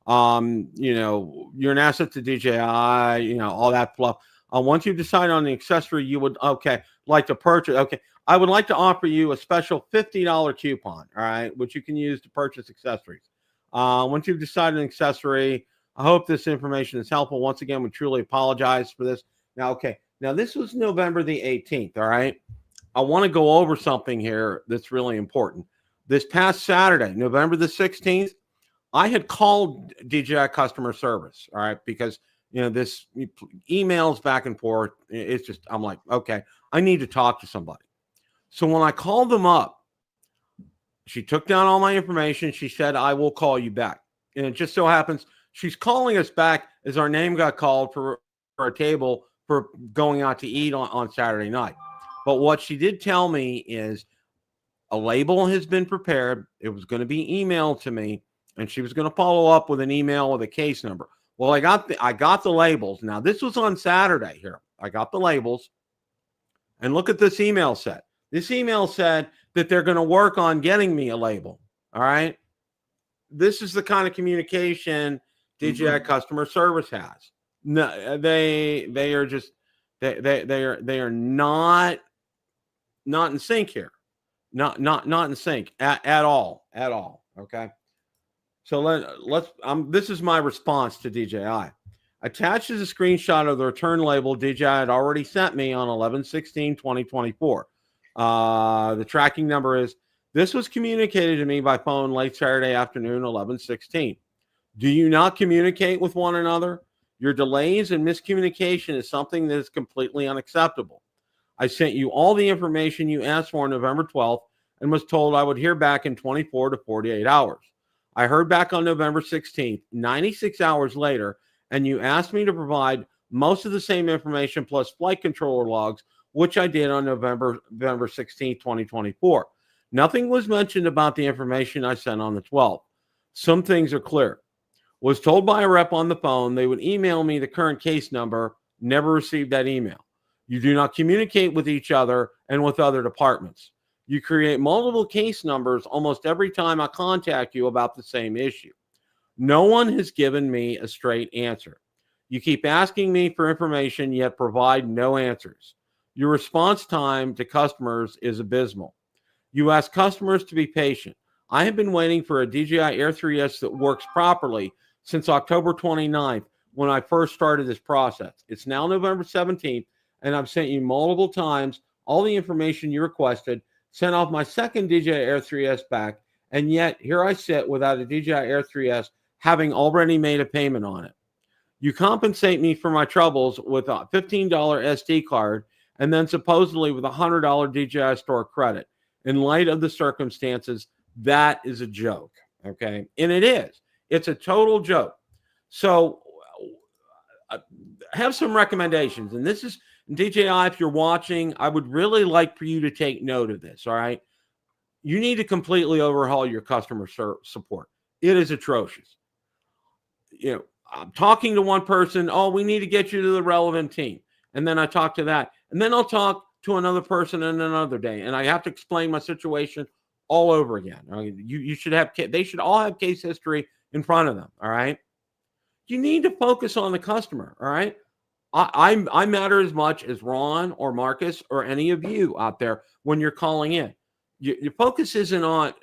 You're an asset to DJI, all that fluff. Once you decide on the accessory you would like to purchase, I would like to offer you a special $50 coupon, all right, which you can use to purchase accessories. Once you've decided an accessory, I hope this information is helpful. Once again, we truly apologize for this. Now, this was November the 18th, all right? I want to go over something here that's really important. This past Saturday, November the 16th, I had called DJI customer service, all right, because this emails back and forth. It's just, I'm like, okay, I need to talk to somebody. So when I called them up, she took down all my information. She said, I will call you back. And it just so happens she's calling us back as our name got called for a table for going out to eat on Saturday night. But what she did tell me is a label has been prepared. It was going to be emailed to me, and she was going to follow up with an email with a case number. Well, I got the labels. Now, this was on Saturday here. I got the labels. And look at this email set. This email said that they're going to work on getting me a label. All right. This is the kind of communication DJI customer service has. No, they are just they are not in sync here. Not in sync at all. Okay. So let's this is my response to DJI. Attached is a screenshot of the return label DJI had already sent me on 11/16/2024. The tracking number is, this was communicated to me by phone late Saturday afternoon, 11/16. Do you not communicate with one another? Your delays and miscommunication is something that is completely unacceptable. I sent you all the information you asked for on November 12th and was told I would hear back in 24 to 48 hours. I heard back on November 16th, 96 hours later, and you asked me to provide most of the same information plus flight controller logs, which I did on November 16th, 2024. Nothing was mentioned about the information I sent on the 12th. Some things are clear. Was told by a rep on the phone they would email me the current case number. Never received that email. You do not communicate with each other and with other departments. You create multiple case numbers almost every time I contact you about the same issue. No one has given me a straight answer. You keep asking me for information, yet provide no answers. Your response time to customers is abysmal. You ask customers to be patient. I have been waiting for a DJI Air 3S that works properly since October 29th when I first started this process. It's now November 17th, and I've sent you multiple times all the information you requested, sent off my second DJI Air 3S back, and yet here I sit without a DJI Air 3S, having already made a payment on it. You compensate me for my troubles with a $15 SD card and then supposedly with a $100 DJI Store credit. In light of the circumstances, that is a joke, okay? And it is. It's a total joke. So have some recommendations. And this is, DJI, if you're watching, I would really like for you to take note of this, all right? You need to completely overhaul your customer support. It is atrocious. I'm talking to one person, oh, we need to get you to the relevant team. And then I talk to that. And then I'll talk to another person in another day. And I have to explain my situation all over again. You should have, they should all have case history in front of them. All right. You need to focus on the customer. All right. I matter as much as Ron or Marcus or any of you out there when you're calling in. Your focus isn't on,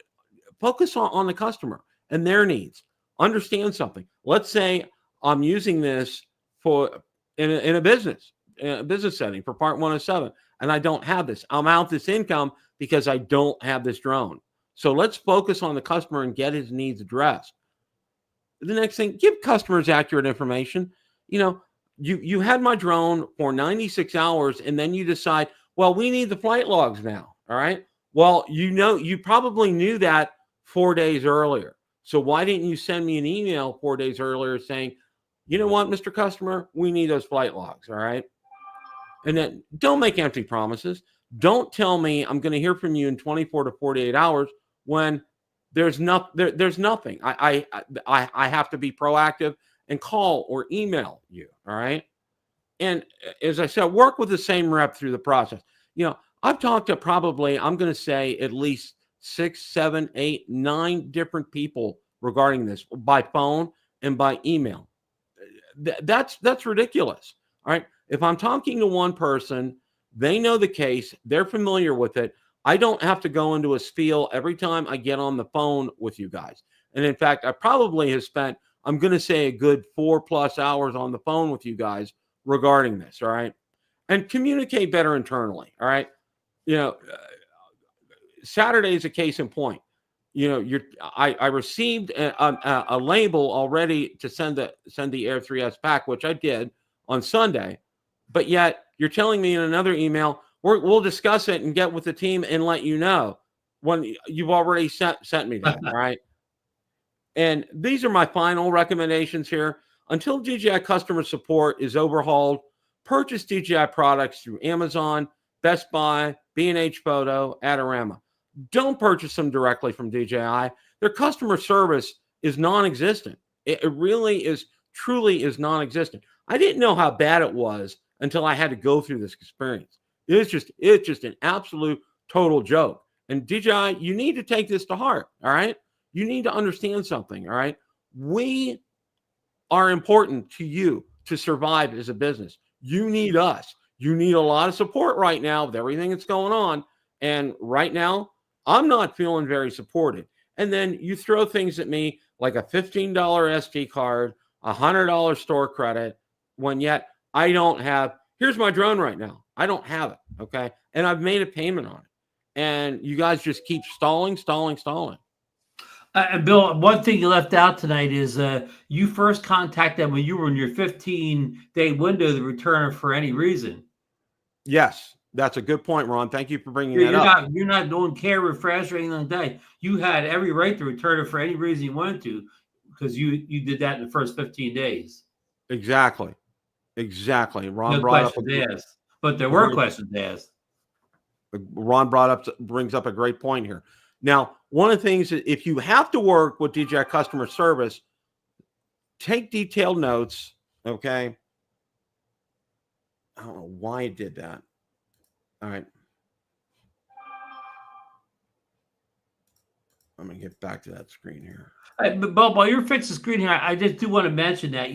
focus on the customer and their needs. Understand something. Let's say I'm using this for in a business setting for Part 107, and I don't have this. I'm out this income because I don't have this drone. So let's focus on the customer and get his needs addressed. The next thing, give customers accurate information. You had my drone for 96 hours, and then you decide, well, we need the flight logs now. All right. Well, you probably knew that 4 days earlier. So why didn't you send me an email 4 days earlier saying, you know what, Mr. Customer, we need those flight logs, all right? And then don't make empty promises. Don't tell me I'm going to hear from you in 24 to 48 hours when there's nothing. I have to be proactive and call or email you, all right? And as I said, work with the same rep through the process. I've talked to probably, I'm going to say at least 6, 7, 8, 9 different people regarding this by phone and by email. That's ridiculous. All right. If I'm talking to one person, they know the case, they're familiar with it. I don't have to go into a spiel every time I get on the phone with you guys. And in fact, I probably have spent, I'm going to say, a good 4+ hours on the phone with you guys regarding this. All right. And communicate better internally. All right. Saturday is a case in point. I received a label already to send the Air 3S pack, which I did on Sunday, but yet you're telling me in another email, we'll discuss it and get with the team and let you know, when you've already sent me that. All right. And these are my final recommendations here. Until DJI customer support is overhauled, purchase DJI products through Amazon, Best Buy, B&H Photo, Adorama. Don't purchase them directly from DJI. Their customer service is non-existent. It really is, truly is non-existent. I didn't know how bad it was until I had to go through this experience. It's just an absolute total joke. And DJI, you need to take this to heart. All right. You need to understand something. All right. We are important to you to survive as a business. You need us. You need a lot of support right now with everything that's going on. And right now, I'm not feeling very supported. And then you throw things at me like a $15 SD card, $100 store credit, when yet I don't have, here's my drone right now. I don't have it. Okay. And I've made a payment on it. And you guys just keep stalling. And Bill, one thing you left out tonight is you first contacted them when you were in your 15-day window to return for any reason. Yes, that's a good point, Ron. Thank you for bringing that up. You're not doing care refresh or anything like that. You had every right to return it for any reason you wanted to, because you did that in the first 15 days. Exactly. Ron brought up asked, but there were questions asked. Ron brings up a great point here. Now, one of the things that if you have to work with DJI customer service, take detailed notes. Okay. I don't know why it did that. All right. I'm going to get back to that screen here. But while you're fixing the screen here, I just do want to mention that,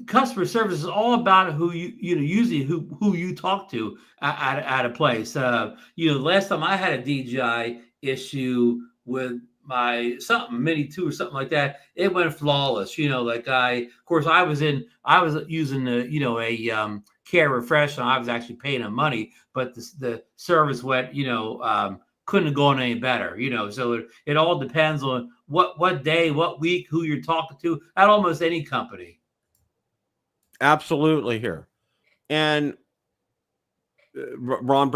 customer service is all about who usually who you talk to at a place. Last time I had a DJI issue with my Mini 2 or something like that, it went flawless. I was using a care refresh, and I was actually paying them money, but the service went, couldn't have gone any better, so it all depends on what day, what week, who you're talking to at almost any company. Absolutely here. And Ron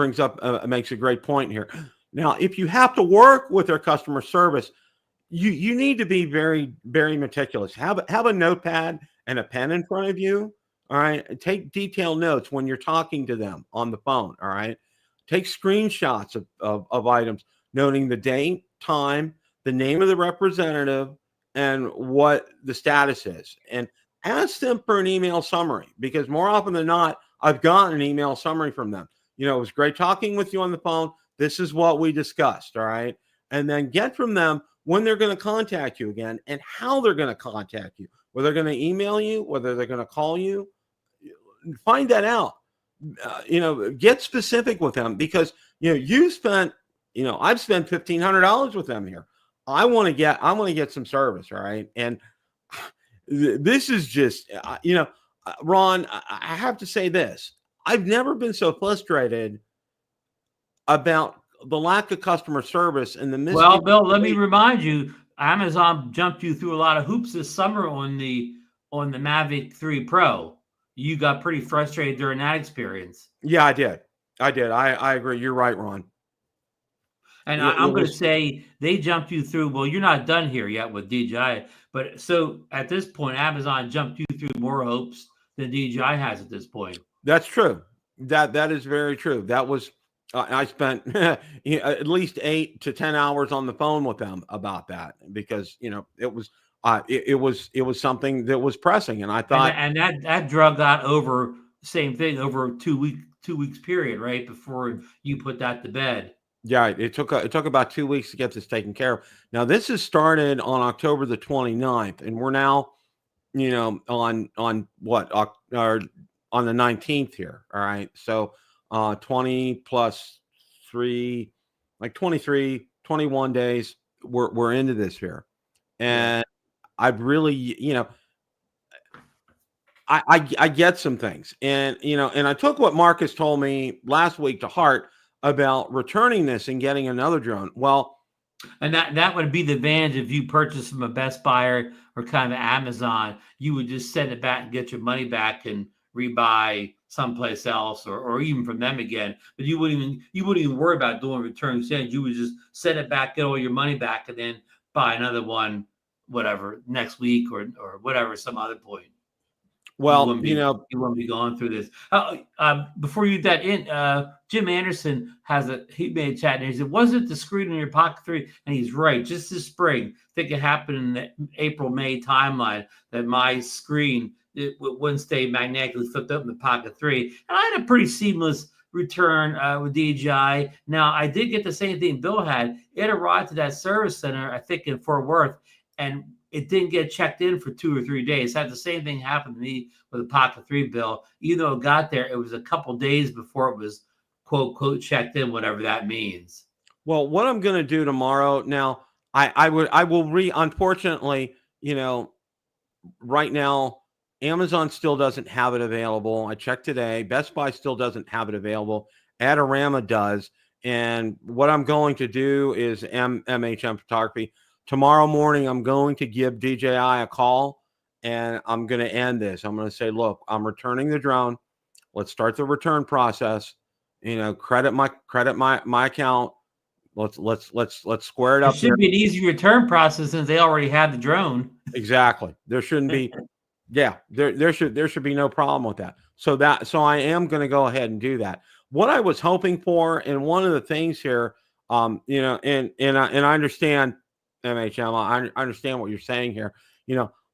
makes a great point here. Now, if you have to work with their customer service, you need to be very, very meticulous. Have a notepad and a pen in front of you. All right. Take detailed notes when you're talking to them on the phone. All right. Take screenshots of items, noting the date, time, the name of the representative, and what the status is. And ask them for an email summary, because more often than not, I've gotten an email summary from them. It was great talking with you on the phone. This is what we discussed. All right. And then get from them when they're going to contact you again and how they're going to contact you, whether they're going to email you, whether they're going to call you. Find that out. Get specific with them, because, I've spent $1,500 with them here. I want to get some service. All right. And this is just, Ron, I have to say this. I've never been so frustrated about the lack of customer service and the Well, Bill, let me remind you, Amazon jumped you through a lot of hoops this summer on the Mavic 3 Pro. You got pretty frustrated during that experience. Yeah, I did. I agree. You're right, Ron. And I'm going to say they jumped you through. Well, you're not done here yet with DJI, but so at this point, Amazon jumped you through more hopes than DJI has at this point. That's true. That is very true. That was I spent at least 8 to 10 hours on the phone with them about that, because it was something that was pressing, and I thought, and that drug got over. Same thing over a 2 weeks period, right before you put that to bed. Yeah, it took about 2 weeks to get this taken care of. Now, this is started on October the 29th, and we're now, on what, on the 19th here. All right. So 20 plus 3, like 23, 21 days, we're into this here. And I've really, I get some things, and, and I took what Marcus told me last week to heart about returning this and getting another drone. Well, And that would be the advantage if you purchase from a Best Buy or kind of Amazon. You would just send it back and get your money back and rebuy someplace else, or even from them again. But you wouldn't even worry about doing return exchange. You would just send it back, get all your money back, and then buy another one, whatever, next week or whatever, some other point. Well, you wouldn't be going through this. Before you that in, Jim Anderson he made a chat and he said, "Was it the screen in your Pocket 3?" And he's right. Just this spring, I think it happened in the April-May timeline that my screen wouldn't stay magnetically flipped up in the Pocket 3, and I had a pretty seamless return with DJI. Now I did get the same thing Bill had. It arrived to that service center, I think in Fort Worth, and it didn't get checked in for 2 or 3 days. Had the same thing happen to me with a Pocket 3, Bill. Even though it got there, it was a couple days before it was quote checked in, whatever that means. Well, what I'm going to do tomorrow now, I will unfortunately, right now, Amazon still doesn't have it available. I checked today. Best Buy still doesn't have it available. Adorama does. And what I'm going to do is MHM Photography. Tomorrow morning, I'm going to give DJI a call, and I'm going to end this. I'm going to say, look, I'm returning the drone. Let's start the return process. Credit my account. Let's square it up. It should be an easy return process since they already had the drone. Exactly. There shouldn't be. Yeah, there should be no problem with that. So I am going to go ahead and do that. What I was hoping for, and one of the things here, and I understand. MHM, I understand what you're saying here.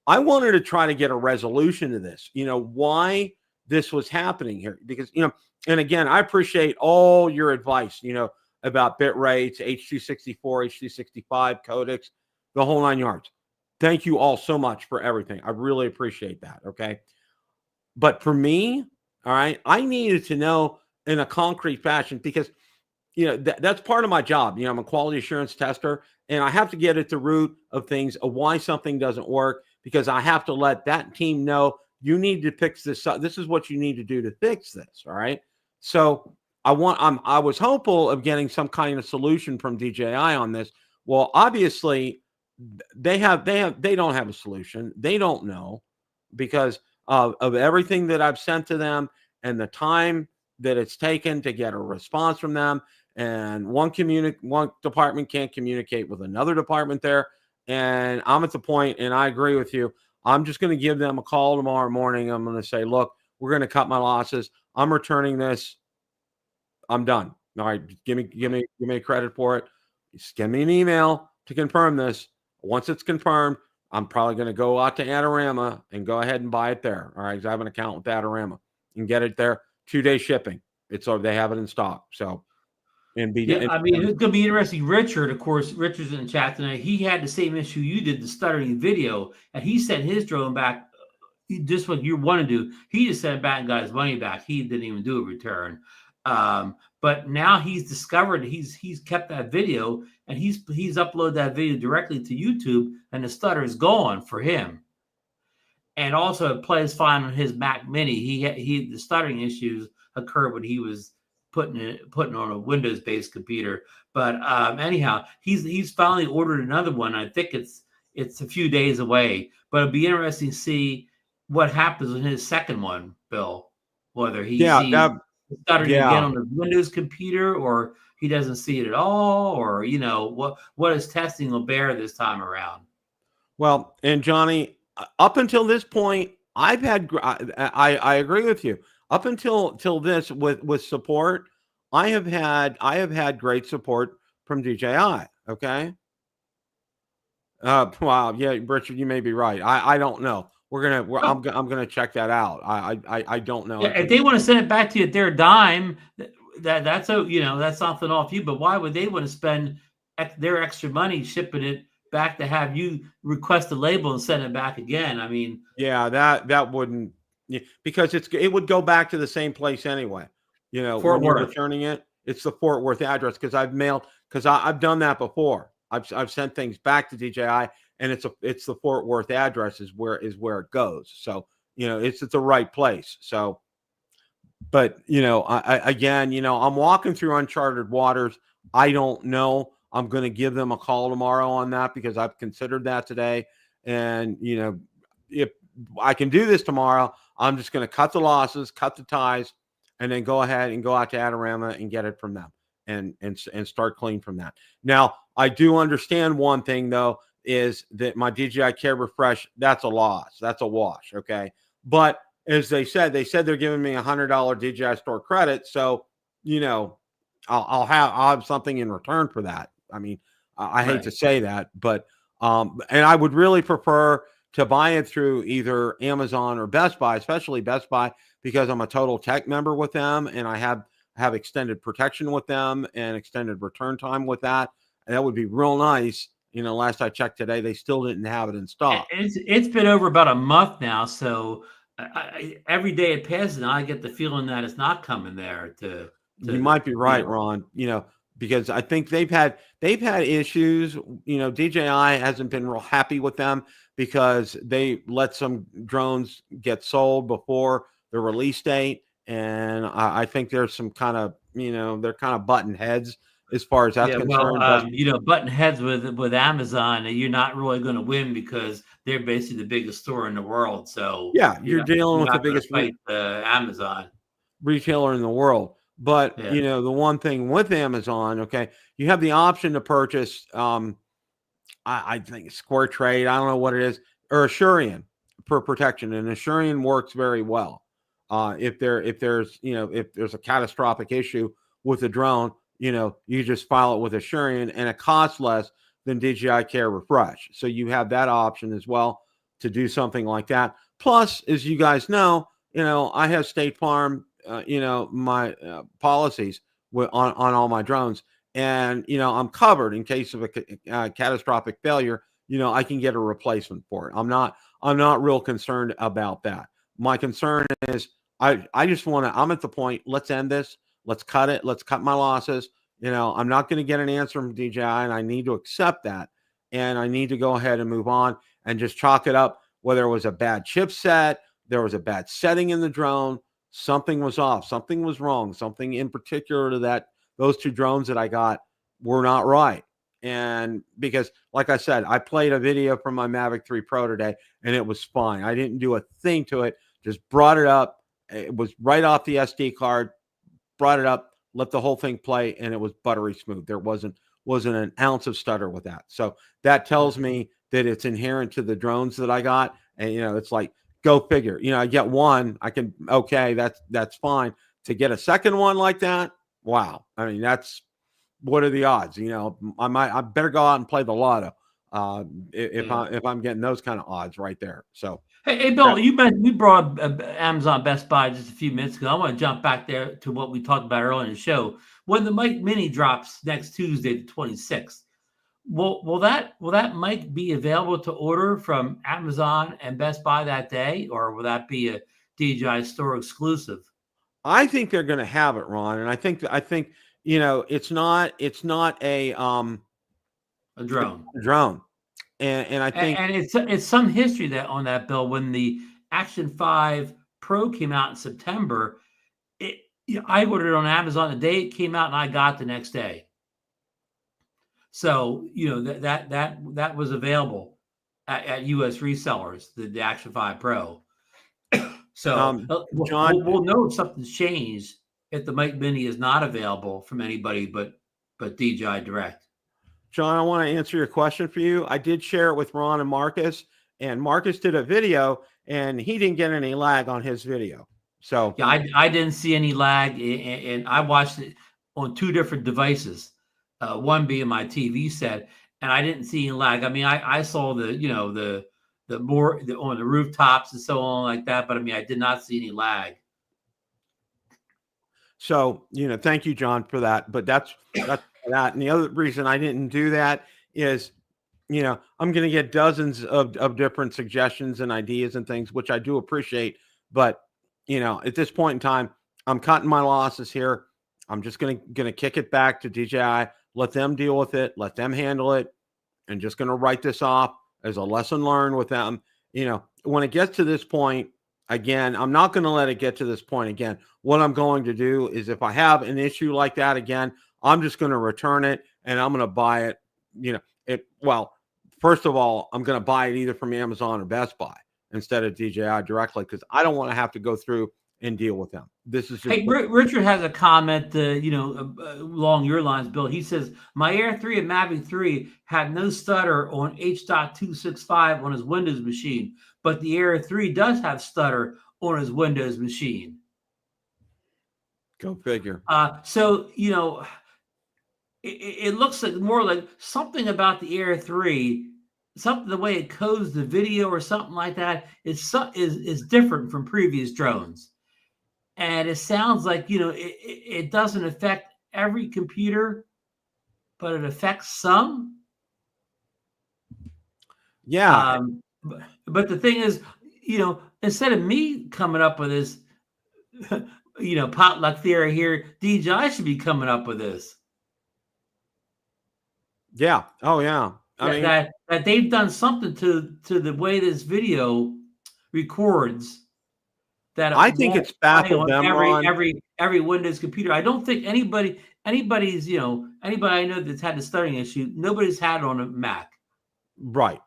I wanted to try to get a resolution to this, why this was happening here, because, and again, I appreciate all your advice, about bit rates, H.264, H.265 codecs, the whole 9 yards. Thank you all so much for everything. I really appreciate that. Okay. But for me, all right, I needed to know in a concrete fashion, because that's part of my job. I'm a quality assurance tester, and I have to get at the root of things, of why something doesn't work, because I have to let that team know you need to fix this. This is what you need to do to fix this. All right. So I was hopeful of getting some kind of solution from DJI on this. Well, obviously they don't have a solution. They don't know, because of everything that I've sent to them and the time that it's taken to get a response from them. And one department can't communicate with another department there. And I'm at the point, and I agree with you, I'm just going to give them a call tomorrow morning. I'm going to say, look, we're going to cut my losses. I'm returning this. I'm done. All right, give me credit for it. Send me an email to confirm this. Once it's confirmed, I'm probably going to go out to Adorama and go ahead and buy it there. All right, because I have an account with Adorama and get it there. 2-day shipping. They have it in stock. So. I mean, it's going to be interesting. Richard, of course, Richard's in the chat tonight. He had the same issue you did, the stuttering video, and he sent his drone back. Just what you want to do. He just sent it back and got his money back. He didn't even do a return. But now he's discovered he's kept that video, and he's uploaded that video directly to YouTube, and the stutter is gone for him. And also, it plays fine on his Mac Mini. The stuttering issues occurred when he was putting on a Windows-based computer. But anyhow, he's finally ordered another one. I think it's a few days away. But it'll be interesting to see what happens in his second one, Bill. Whether he sees stuttering again on the Windows computer, or he doesn't see it at all, or what his testing will bear this time around. Well, and Johnny, up until this point, I agree with you. Up until this with support, I have had great support from DJI. Okay. Wow. Yeah, Richard, you may be right. I don't know. I'm gonna check that out. I don't know. Yeah, if they want to send it back to you at their dime, that's something off you. But why would they want to spend their extra money shipping it back to have you request the label and send it back again? I mean, yeah, that wouldn't. Yeah, because it would go back to the same place anyway. Fort when you're Worth. returning it, it's the Fort Worth address, because I've done that before. I've sent things back to DJI, and it's the Fort Worth address is where it goes. So it's at the right place. So, but I'm walking through uncharted waters. I don't know. I'm going to give them a call tomorrow on that because I've considered that today. And, if I can do this tomorrow, I'm just going to cut the losses, cut the ties, and then go ahead and go out to Adorama and get it from them and start clean from that. Now, I do understand one thing, though, is that my DJI Care Refresh, that's a loss. That's a wash, okay? But as they said they're giving me $100 DJI Store credit. So, I'll have something in return for that. I mean, I hate to say that, but and I would really prefer to buy it through either Amazon or Best Buy, especially Best Buy, because I'm a Total Tech member with them and I have extended protection with them and extended return time with that. And that would be real nice. Last I checked today, they still didn't have it in stock. It's been over about a month now, so every day it passes, and I get the feeling that it's not coming there. You might be right, Ron. Because I think they've had issues. DJI hasn't been real happy with them because they let some drones get sold before the release date, and I think there's some kind of they're kind of button heads as far as that's concerned. Well, button heads with Amazon, you're not really going to win because they're basically the biggest store in the world. So yeah, you're dealing with the biggest Amazon retailer in the world. But the one thing with Amazon, okay, you have the option to purchase. I think Square Trade. I don't know what it is, or Assurion for protection, and Assurion works very well. If there's a catastrophic issue with the drone, you just file it with Assurion, and it costs less than DJI Care Refresh. So you have that option as well to do something like that. Plus, as you guys know, I have State Farm, my policies on all my drones, and I'm covered in case of a catastrophic failure. I can get a replacement for it. I'm not real concerned about that. My concern is I just want to. I'm at the point. Let's end this. Let's cut it. Let's cut my losses. I'm not going to get an answer from DJI, and I need to accept that. And I need to go ahead and move on and just chalk it up. Whether it was a bad chipset, there was a bad setting in the drone, something was off, something was wrong, something in particular to those two drones that I got were not right. And because, like I said, I played a video from my Mavic 3 Pro today, and it was fine. I didn't do a thing to it. Just brought it up. It was right off the SD card. Brought it up, let the whole thing play, and it was buttery smooth. There wasn't an ounce of stutter with that. So that tells me that it's inherent to the drones that I got. And it's like, go figure. I get one, that's fine. To get a second one like that, wow. I mean, what are the odds? I better go out and play the lotto if I'm getting those kind of odds right there. So. Hey, Bill, we brought Amazon Best Buy just a few minutes ago. I want to jump back there to what we talked about earlier in the show. When the mic Mini drops next Tuesday, the 26th, will that mic be available to order from Amazon and Best Buy that day, or will that be a DJI store exclusive? I think they're going to have it, Ron, and I think it's not a drone. A drone. And I think, and it's some history that on that, Bill. When the Action 5 Pro came out in September, I ordered it on Amazon the day it came out, and I got the next day. So that was available at U.S. resellers, the Action 5 Pro. So John, we'll know if something's changed if the mic Mini is not available from anybody but DJI Direct. John, I want to answer your question for you. I did share it with Ron and Marcus did a video, and he didn't get any lag on his video. So yeah, I didn't see any lag, and I watched it on two different devices, one being my TV set, and I didn't see any lag. I mean, I saw the more on the rooftops and so on like that, but I mean, I did not see any lag. So thank you, John, for that. But that's that. And the other reason I didn't do that is, I'm going to get dozens of different suggestions and ideas and things, which I do appreciate. But, at this point in time, I'm cutting my losses here. I'm just going to kick it back to DJI, let them deal with it, let them handle it, and just going to write this off as a lesson learned with them. When it gets to this point, again, I'm not going to let it get to this point again. What I'm going to do is if I have an issue like that again, I'm just going to return it and I'm going to buy it. Well, first of all, I'm going to buy it either from Amazon or Best Buy instead of DJI directly, because I don't want to have to go through and deal with them. This is just. Hey, Richard has a comment, along your lines, Bill. He says, my Air 3 and Mavic 3 had no stutter on H.265 on his Windows machine, but the Air 3 does have stutter on his Windows machine. Go figure. So, it looks like more like something about the Air 3, something the way it codes the video or something like that is different from previous drones. And it sounds like, it doesn't affect every computer, but it affects some. Yeah. But the thing is, instead of me coming up with this, potluck theory here, DJI should be coming up with this. Yeah. Oh, yeah. I mean, that they've done something to the way this video records. That I think it's baffled them on every Windows computer. I don't think anybody's anybody I know that's had the stuttering issue. Nobody's had it on a Mac. Right.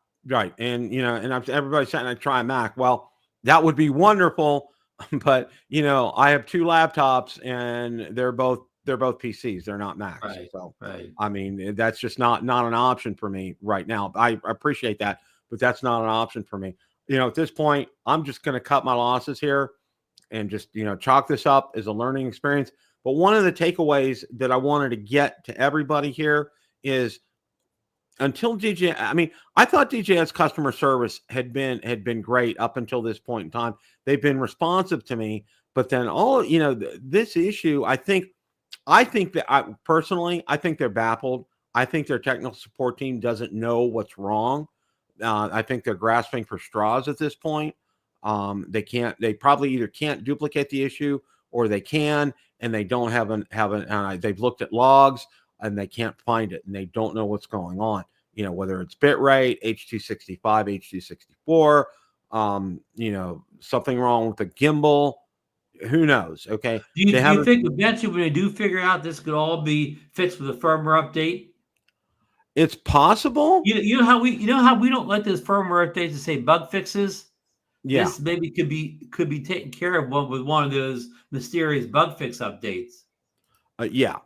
And everybody's saying I try a Mac. Well, that would be wonderful, but I have two laptops and they're both PCs. They're not Macs. Right, so right. I mean, that's just not an option for me right now. I appreciate that, but that's not an option for me. At this point, I'm just going to cut my losses here and just, chalk this up as a learning experience. But one of the takeaways that I wanted to get to everybody here is until DJI, I mean, I thought DJI's customer service had been great up until this point in time. They've been responsive to me, but then this issue, I think that personally, I think they're baffled. I think their technical support team doesn't know what's wrong. I think they're grasping for straws at this point. They probably either can't duplicate the issue or they can, and they don't they've looked at logs and they can't find it and they don't know what's going on. Whether it's bitrate, H.265, H.264, something wrong with the gimbal. Who knows? Okay. Do you think eventually when they do figure out this could all be fixed with a firmware update? It's possible. You know how we don't like those firmware updates to say bug fixes. Yeah. This maybe could be taken care of with one of those mysterious bug fix updates. Yeah.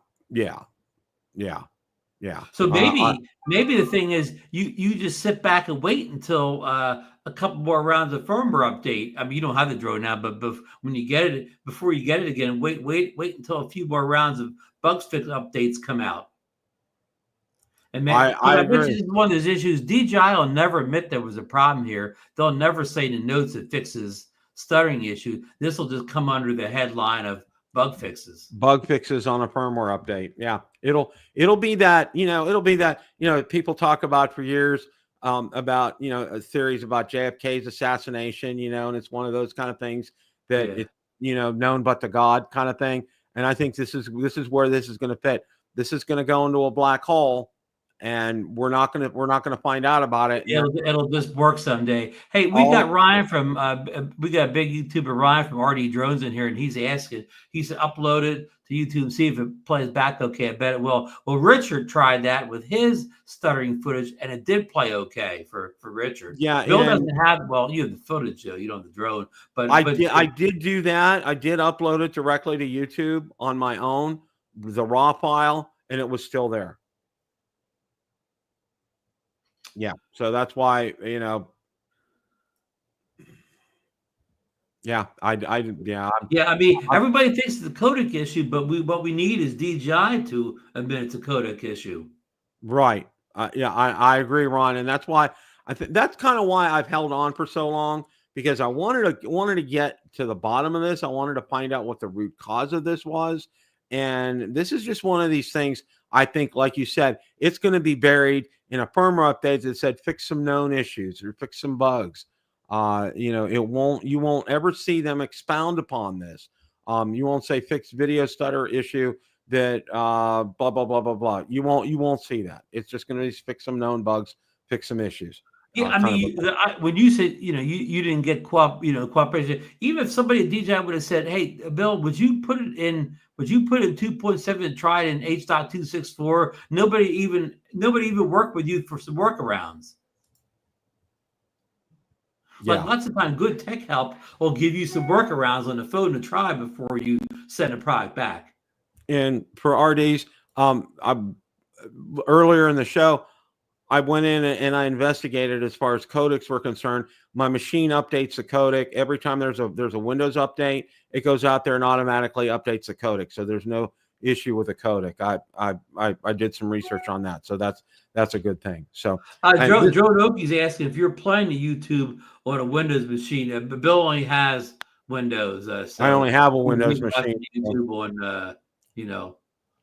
So maybe the thing is you just sit back and wait until a couple more rounds of firmware update. I mean, you don't have the drone now, but when you get it, before you get it again, wait until a few more rounds of bug fix updates come out. And man, I bet this is one of those issues. DJI will never admit there was a problem here. They'll never say in the notes it fixes stuttering issue. This will just come under the headline of bug fixes. Bug fixes on a firmware update. Yeah, it'll be that. People talk about for years about theories about JFK's assassination. And it's one of those kind of things that it's known but to God kind of thing. And I think this is where this is going to fit. This is going to go into a black hole. And we're not gonna find out about it. It'll just work someday. Hey, we got Ryan from we got a big YouTuber, Ryan from RD Drones in here, and he's asking. He said upload it to YouTube and see if it plays back okay. I bet it will. Well, Richard tried that with his stuttering footage, and it did play okay for Richard. Yeah, Bill doesn't have. Well, you have the footage, though. You don't have the drone. But I did do that. I did upload it directly to YouTube on my own, the raw file, and it was still there. Yeah, so that's why I mean, everybody thinks it's a codec issue, but what we need is DJI to admit it's a codec issue. Right. I agree, Ron, and that's why that's kind of why I've held on for so long, because I wanted to get to the bottom of this. I wanted to find out what the root cause of this was, and this is just one of these things. I think, like you said, it's going to be buried in a firmware update that said fix some known issues or fix some bugs. You won't ever see them expound upon this. You won't say fix video stutter issue that blah blah blah blah blah. You won't see that. It's just going to fix some known bugs, fix some issues. Yeah, I mean, when you said you didn't get cooperation, even if somebody at DJI would have said, "Hey, Bill, would you put it in But you put in 2.7 and try it in H.264. Nobody even worked with you for some workarounds. Yeah. Like lots of times, good tech help will give you some workarounds on the phone to try before you send a product back. And for RDs, earlier in the show, I went in and I investigated as far as codecs were concerned. My machine updates the codec every time there's a Windows update. It goes out there and automatically updates the codec, so there's no issue with the codec. I did some research on that, so that's a good thing. So Joe Noki's asking if you're playing the YouTube on a Windows machine. Bill only has Windows. So I only have a Windows machine. YouTube on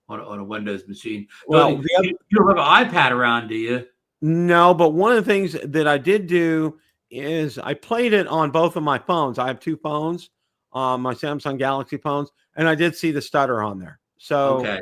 on a Windows machine. Well, you don't have an iPad around, do you? No, but one of the things that I did do is I played it on both of my phones. I have two phones, my Samsung Galaxy phones, and I did see the stutter on there. So okay.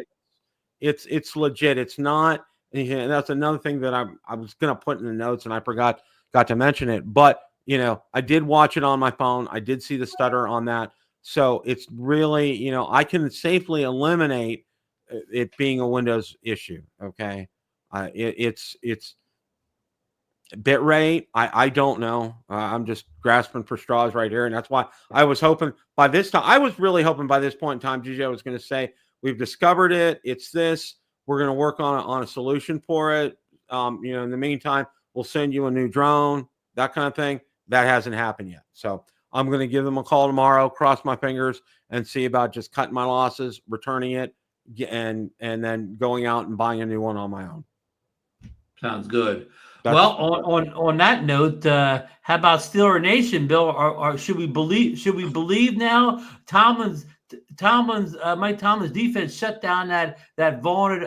It's legit. It's not, and that's another thing that I was gonna put in the notes and I got to mention it. But I did watch it on my phone. I did see the stutter on that. So it's really, I can safely eliminate it being a Windows issue. Okay. It's bit rate. I don't know. I'm just grasping for straws right here. And that's why I was hoping by this time, I was really hoping by this point in time, DJI was going to say, we've discovered it. It's this, we're going to work on a solution for it. In the meantime, we'll send you a new drone, that kind of thing. That hasn't happened yet. So I'm going to give them a call tomorrow, cross my fingers, and see about just cutting my losses, returning it, and then going out and buying a new one on my own. Sounds good. Well, on that note, how about Tundra Nation, Bill? Or should we believe now Mike Tomlin's defense shut down that vaunted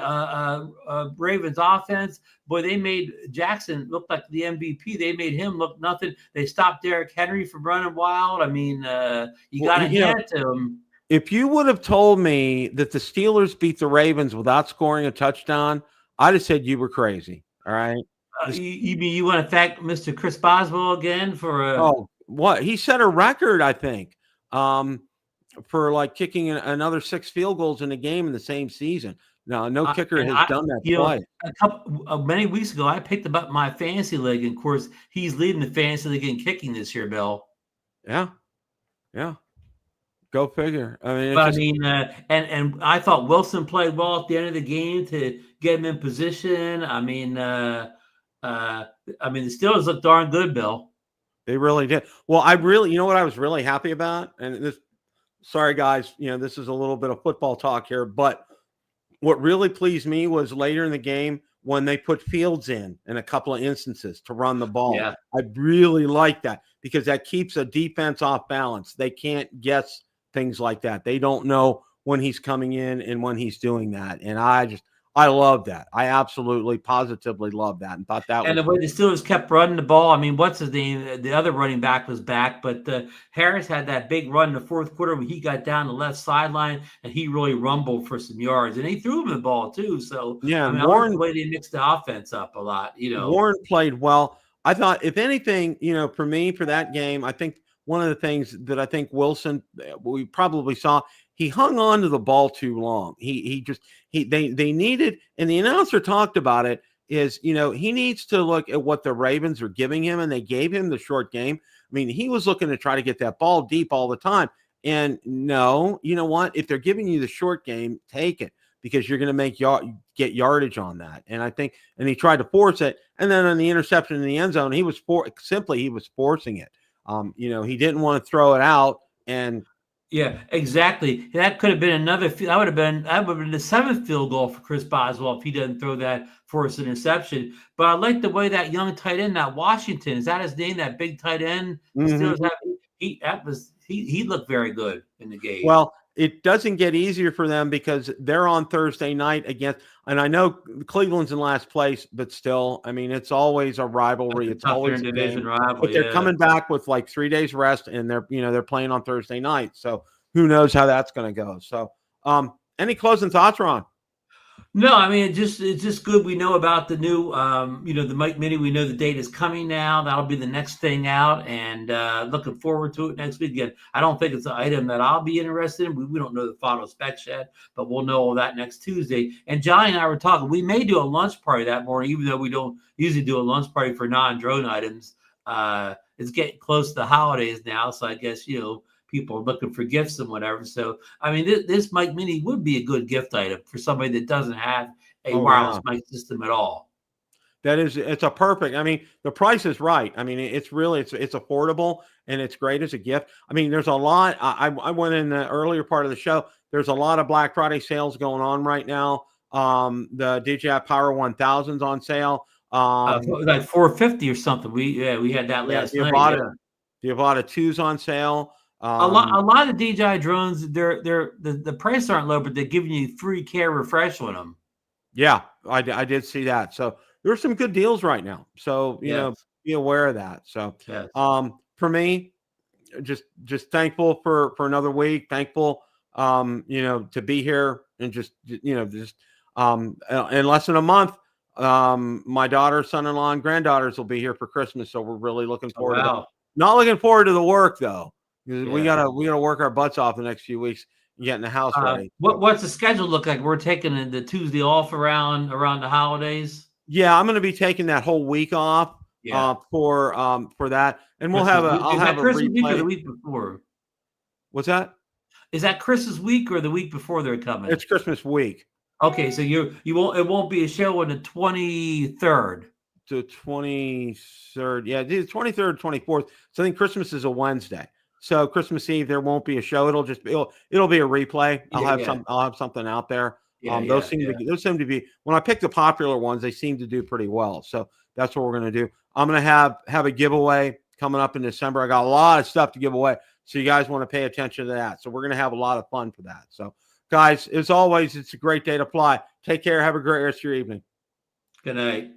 Ravens offense? Boy, they made Jackson look like the MVP. They made him look nothing. They stopped Derrick Henry from running wild. I mean, you got to hand it to him. If you would have told me that the Steelers beat the Ravens without scoring a touchdown, I'd have said you were crazy. All right. You mean you want to thank Mr. Chris Boswell again for what he set a record, I think, for like kicking another 6 field goals in a game in the same season. No kicker has done that twice. Many weeks ago, I picked up my fantasy league, and of course, he's leading the fantasy league in kicking this year, Bill. Yeah. Go figure. I mean, and I thought Wilson played well at the end of the game to get him in position. I mean, the Steelers look darn good, Bill. They really did. Well, what I was really happy about, and this, sorry guys, this is a little bit of football talk here, but what really pleased me was later in the game when they put Fields in a couple of instances to run the ball. Yeah. I really like that because that keeps a defense off balance. They can't guess things like that. They don't know when he's coming in and when he's doing that. And I love that. I absolutely, positively love that, and thought that. And the way the Steelers kept running the ball. I mean, what's his name? The other running back was back, but Harris had that big run in the fourth quarter when he got down the left sideline and he really rumbled for some yards. And he threw him the ball too. So yeah, Warren, the way they mixed the offense up a lot. Warren played well. I thought, if anything, for me for that game, I think one of the things that I think Wilson, we probably saw, he hung on to the ball too long. They needed, and the announcer talked about it, is, he needs to look at what the Ravens are giving him, and they gave him the short game. I mean, he was looking to try to get that ball deep all the time. And no, you know what? If they're giving you the short game, take it, because you're going to get yardage on that. And I think, and he tried to force it. And then on the interception in the end zone, he was forcing it. He didn't want to throw it out. And yeah, exactly. That could have been another. That would have been the 7th field goal for Chris Boswell if he doesn't throw that forced interception. But I like the way that young tight end, that Washington, is that his name? That big tight end. Mm-hmm. He looked very good in the game. Well, it doesn't get easier for them because they're on Thursday night against, and I know Cleveland's in last place, but still, I mean, it's always a rivalry. It's always a division rivalry. But they're coming back with like 3 days rest, and they're playing on Thursday night. So who knows how that's going to go? So, any closing thoughts, Ron? No, I mean it's just good. We know about the new, the Mike Mini. We know the date is coming now. That'll be the next thing out, and looking forward to it next week. Again, I don't think it's an item that I'll be interested in. We don't know the final specs yet, but we'll know all that next Tuesday. And Johnny and I were talking. We may do a lunch party that morning, even though we don't usually do a lunch party for non-drone items. It's getting close to the holidays now, so I guess people are looking for gifts and whatever. So, I mean, this mic mini would be a good gift item for somebody that doesn't have a wireless mic system at all. It's a perfect. I mean, the price is right. I mean, it's really, it's affordable and it's great as a gift. I mean, there's a lot. I went in the earlier part of the show. There's a lot of Black Friday sales going on right now. The DJI Power 1000's on sale. Like $450 or something. We had that last night. The Avata 2's on sale. A lot of DJI drones, the price aren't low, but they're giving you free care refresh on them. Yeah, I did see that. So there's some good deals right now. So be aware of that. So for me, just thankful for another week. Thankful to be here, and just in less than a month, my daughter, son-in-law, and granddaughters will be here for Christmas. So we're really looking forward to that. Not looking forward to the work though. We gotta work our butts off the next few weeks and getting the house ready. What's the schedule look like? We're taking the Tuesday off around the holidays. Yeah, I'm going to be taking that whole week off for that, and we'll have I'll have a Christmas week or the week before. What's that? Is that Christmas week or the week before they're coming? It's Christmas week. Okay, so it won't be a show on the 23rd. The 23rd, yeah, the 23rd, 24th. So I think Christmas is a Wednesday. So Christmas Eve there won't be a show. It'll be a replay. I'll have something out there. Those seem to be when I pick the popular ones, they seem to do pretty well. So that's what we're gonna do. I'm gonna have a giveaway coming up in December. I got a lot of stuff to give away, so you guys want to pay attention to that. So we're gonna have a lot of fun for that. So guys, as always, it's a great day to fly. Take care. Have a great rest of your evening. Good night.